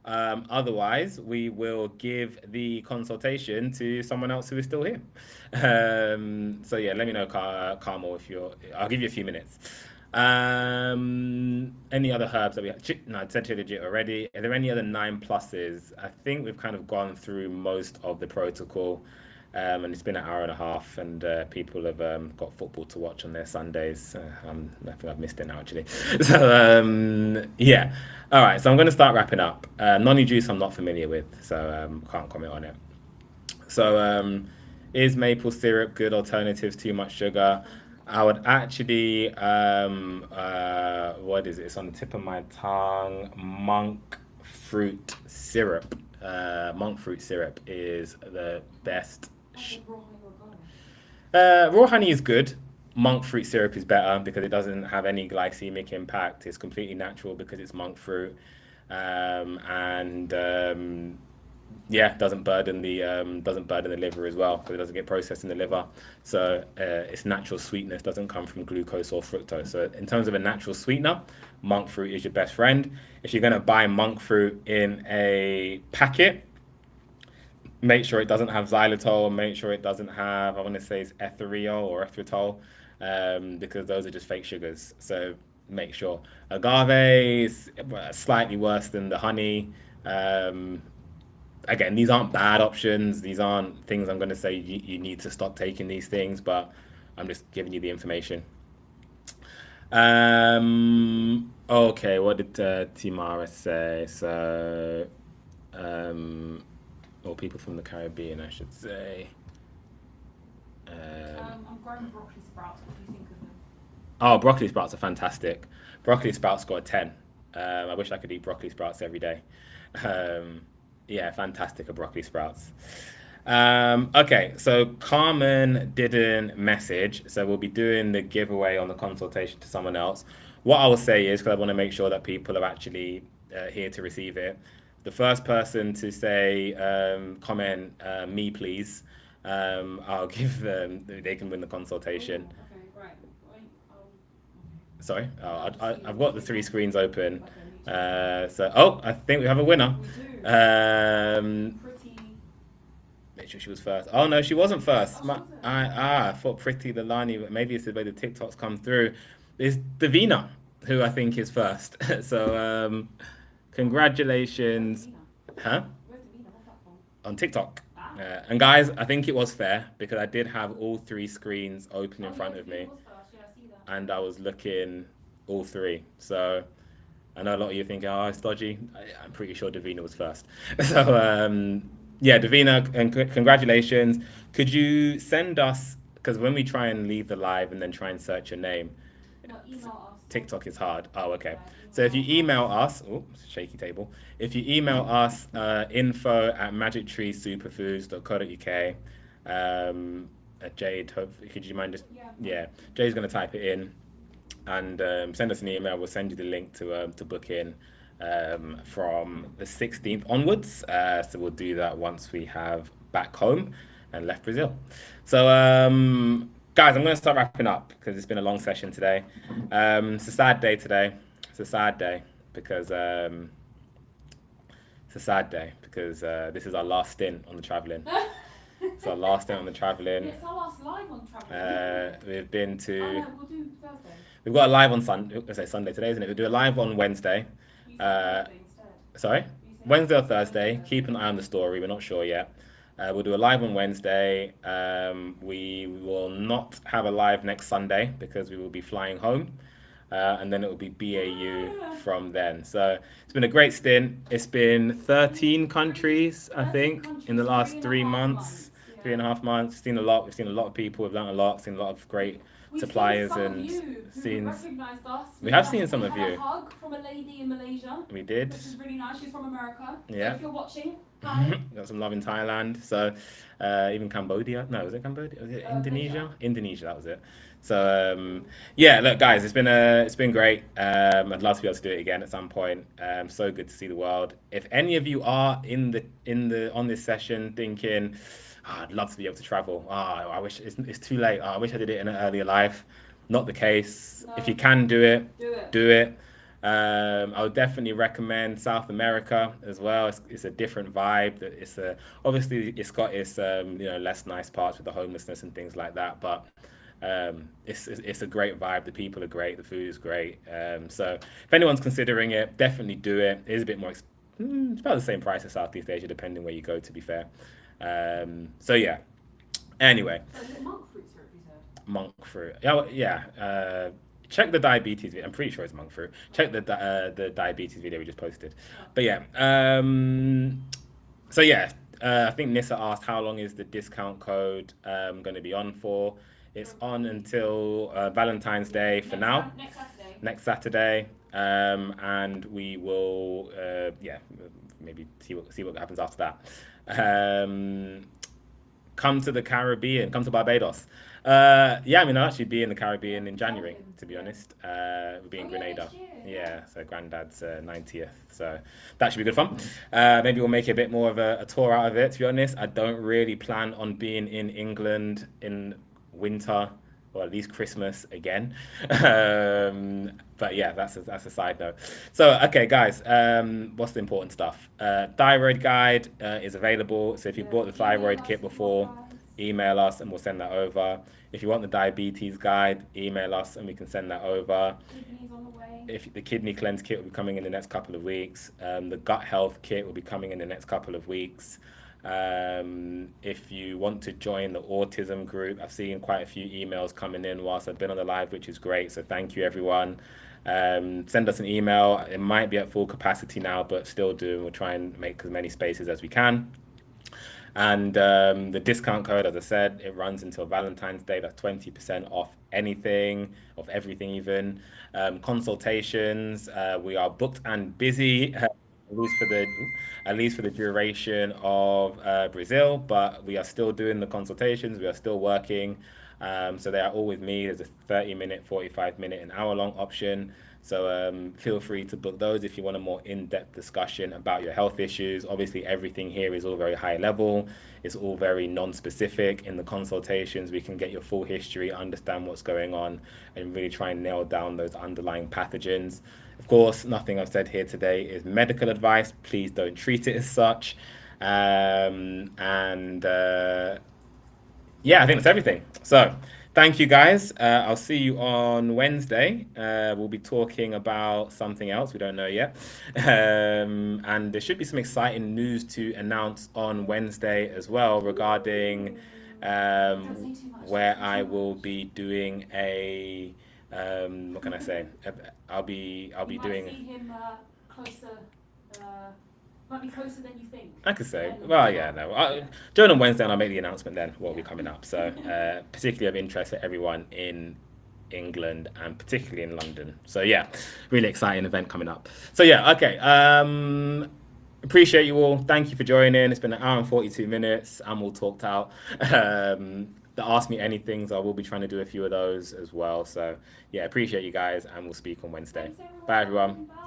Otherwise, we will give the consultation to someone else who is still here. So yeah, let me know, Carmel, if you're. I'll give you a few minutes. Any other herbs that we have? No, I said to legit already. Are there any other 9+s? I think we've kind of gone through most of the protocol. And it's been an hour and a half, and people have got football to watch on their Sundays. I think I've missed it now, actually. So, yeah. All right, so I'm going to start wrapping up. Noni juice I'm not familiar with, so can't comment on it. So, is maple syrup good alternatives? Too much sugar? I would actually, what is it? It's on the tip of my tongue. Monk fruit syrup. Monk fruit syrup is the best. Raw honey is good. Monk fruit syrup is better because it doesn't have any glycemic impact. It's completely natural because it's monk fruit, and yeah, doesn't burden the liver as well because it doesn't get processed in the liver. So its natural sweetness doesn't come from glucose or fructose. So in terms of a natural sweetener, monk fruit is your best friend. If you're going to buy monk fruit in a packet, make sure it doesn't have xylitol. Make sure it doesn't have, I want to say it's erythritol or erythritol, because those are just fake sugars. So make sure. Agave is slightly worse than the honey. Again, these aren't bad options. These aren't things I'm going to say you need to stop taking these things, but I'm just giving you the information. Okay, what did Timara say? So, or people from the Caribbean, I should say. I'm growing broccoli sprouts. What do you think of them? Oh, broccoli sprouts are fantastic. Broccoli sprouts got a 10. I wish I could eat broccoli sprouts every day. Yeah, fantastic, broccoli sprouts. Okay, so Carmen didn't message, so we'll be doing the giveaway on the consultation to someone else. What I will say is, because I want to make sure that people are actually here to receive it, the first person to say, comment, me please, I'll give them, they can win the consultation. Okay, right. Sorry, I've got the 3 screens open. So, I think we have a winner. We do. Pretty. Make sure she was first. Oh no, she wasn't first. Oh, I thought Pretty Lalani, but maybe it's the way the TikToks come through. It's Davina, who I think is first. So, congratulations. Huh? Where's Davina? What platform? On TikTok. Ah. And guys, I think it was fair because I did have all 3 screens open in front of me, Was first. Yeah, I see that. and I was looking all 3. So I know a lot of you thinking, oh, it's dodgy. I'm pretty sure Davina was first. So, yeah, Davina, and congratulations. Could you send us, because when we try and leave the live and then try and search your name, No, email us. TikTok is hard. Oh, okay. Yeah, So if you email us, oh, shaky table. If you email us, info@magictreesuperfoods.co.uk, Jade, could you mind just, yeah, Jade's going to type it in and send us an email. We'll send you the link to book in from the 16th onwards. So we'll do that once we have back home and left Brazil. So, guys, I'm going to start wrapping up because it's been a long session today. It's a sad day today. It's a sad day because this is our last stint on the traveling. It's our last stint on the traveling. It's our last live on traveling. We've been to. Oh, no, we'll do Thursday. We've got a live on Sunday. I say Sunday today, isn't it? We'll do a live on Wednesday. You said Thursday instead. Sorry, You said Wednesday or Thursday. Keep an eye on the story. We're not sure yet. We'll do a live on Wednesday. We will not have a live next Sunday because we will be flying home. And then it will be BAU from then. So it's been a great stint. It's been 13 countries, I think, in the last 3 months. 3.5 months. Seen a lot. We've seen a lot of people. We've learned a lot. Seen a lot of great suppliers and scenes. We have seen some of you. We had a hug from a lady in Malaysia. We did. Which is really nice. She's from America. Yeah. So if you're watching, hi. Got some love in Thailand. So even Cambodia. No, was it Cambodia? Was it Indonesia? Indonesia, that was it. So yeah, look, guys, it's been great. I'd love to be able to do it again at some point. So good to see the world. If any of you are on this session thinking, oh, I'd love to be able to travel. Oh, I wish it's too late. Oh, I wish I did it in an earlier life. Not the case. No. If you can do it. Do it. I would definitely recommend South America as well. It's a different vibe. Obviously it's got its less nice parts with the homelessness and things like that, but it's a great vibe. The people are great. The food is great. So if anyone's considering it, definitely do it. It is a bit more. It's about the same price as Southeast Asia, depending where you go. To be fair. So yeah. Anyway. Is it monk fruit syrup you said? Monk fruit. Yeah. Check the diabetes video. I'm pretty sure it's monk fruit. Check the diabetes video we just posted. But yeah. So yeah. I think Nissa asked how long is the discount code going to be on for. It's on until Valentine's Day for now. Next Saturday. And we will maybe see what happens after that. Come to the Caribbean. Come to Barbados. Yeah, I mean, I'll actually be in the Caribbean in January, to be honest. We'll be in Grenada. Yeah, so Granddad's 90th. So that should be good fun. Maybe we'll make a bit more of a tour out of it, to be honest. I don't really plan on being in England in winter, or at least Christmas again. But yeah, that's a side note. So, okay, guys, what's the important stuff? Thyroid guide is available. So if you bought the thyroid kit before, email us and we'll send that over. If you want the diabetes guide, email us and we can send that over. Kidneys on the way. If the kidney cleanse kit will be coming in the next couple of weeks. The gut health kit will be coming in the next couple of weeks. If you want to join the autism group, I've seen quite a few emails coming in whilst I've been on the live, which is great. So thank you, everyone. Send us an email. It might be at full capacity now, but still do. We'll try and make as many spaces as we can. And the discount code, as I said, it runs until Valentine's Day. That's 20% off anything, of everything even. Consultations, we are booked and busy, at least for the duration of Brazil, but we are still doing the consultations. We are still working. So they are all with me. There's a 30-minute, 45-minute, an hour-long option. So feel free to book those if you want a more in-depth discussion about your health issues. Obviously, everything here is all very high level. It's all very non-specific. In the consultations, we can get your full history, understand what's going on, and really try and nail down those underlying pathogens. Of course, nothing I've said here today is medical advice. Please don't treat it as such. Yeah, I think that's everything. So thank you, guys. I'll see you on Wednesday. We'll be talking about something else. We don't know yet. And there should be some exciting news to announce on Wednesday as well regarding where I will be doing a... what can I say? I'll be doing... See him closer... might be closer than you think. I could say. Well, yeah, no. Join on Wednesday and I'll make the announcement then what will be coming up. So particularly of interest to everyone in England and particularly in London. So yeah, really exciting event coming up. So yeah, okay. Appreciate you all. Thank you for joining. It's been an hour and 42 minutes and we'll talked out. The Ask Me Anythings, I will be trying to do a few of those as well. So yeah, appreciate you guys and we'll speak on Wednesday. Thanks, everyone. Bye, everyone. Bye.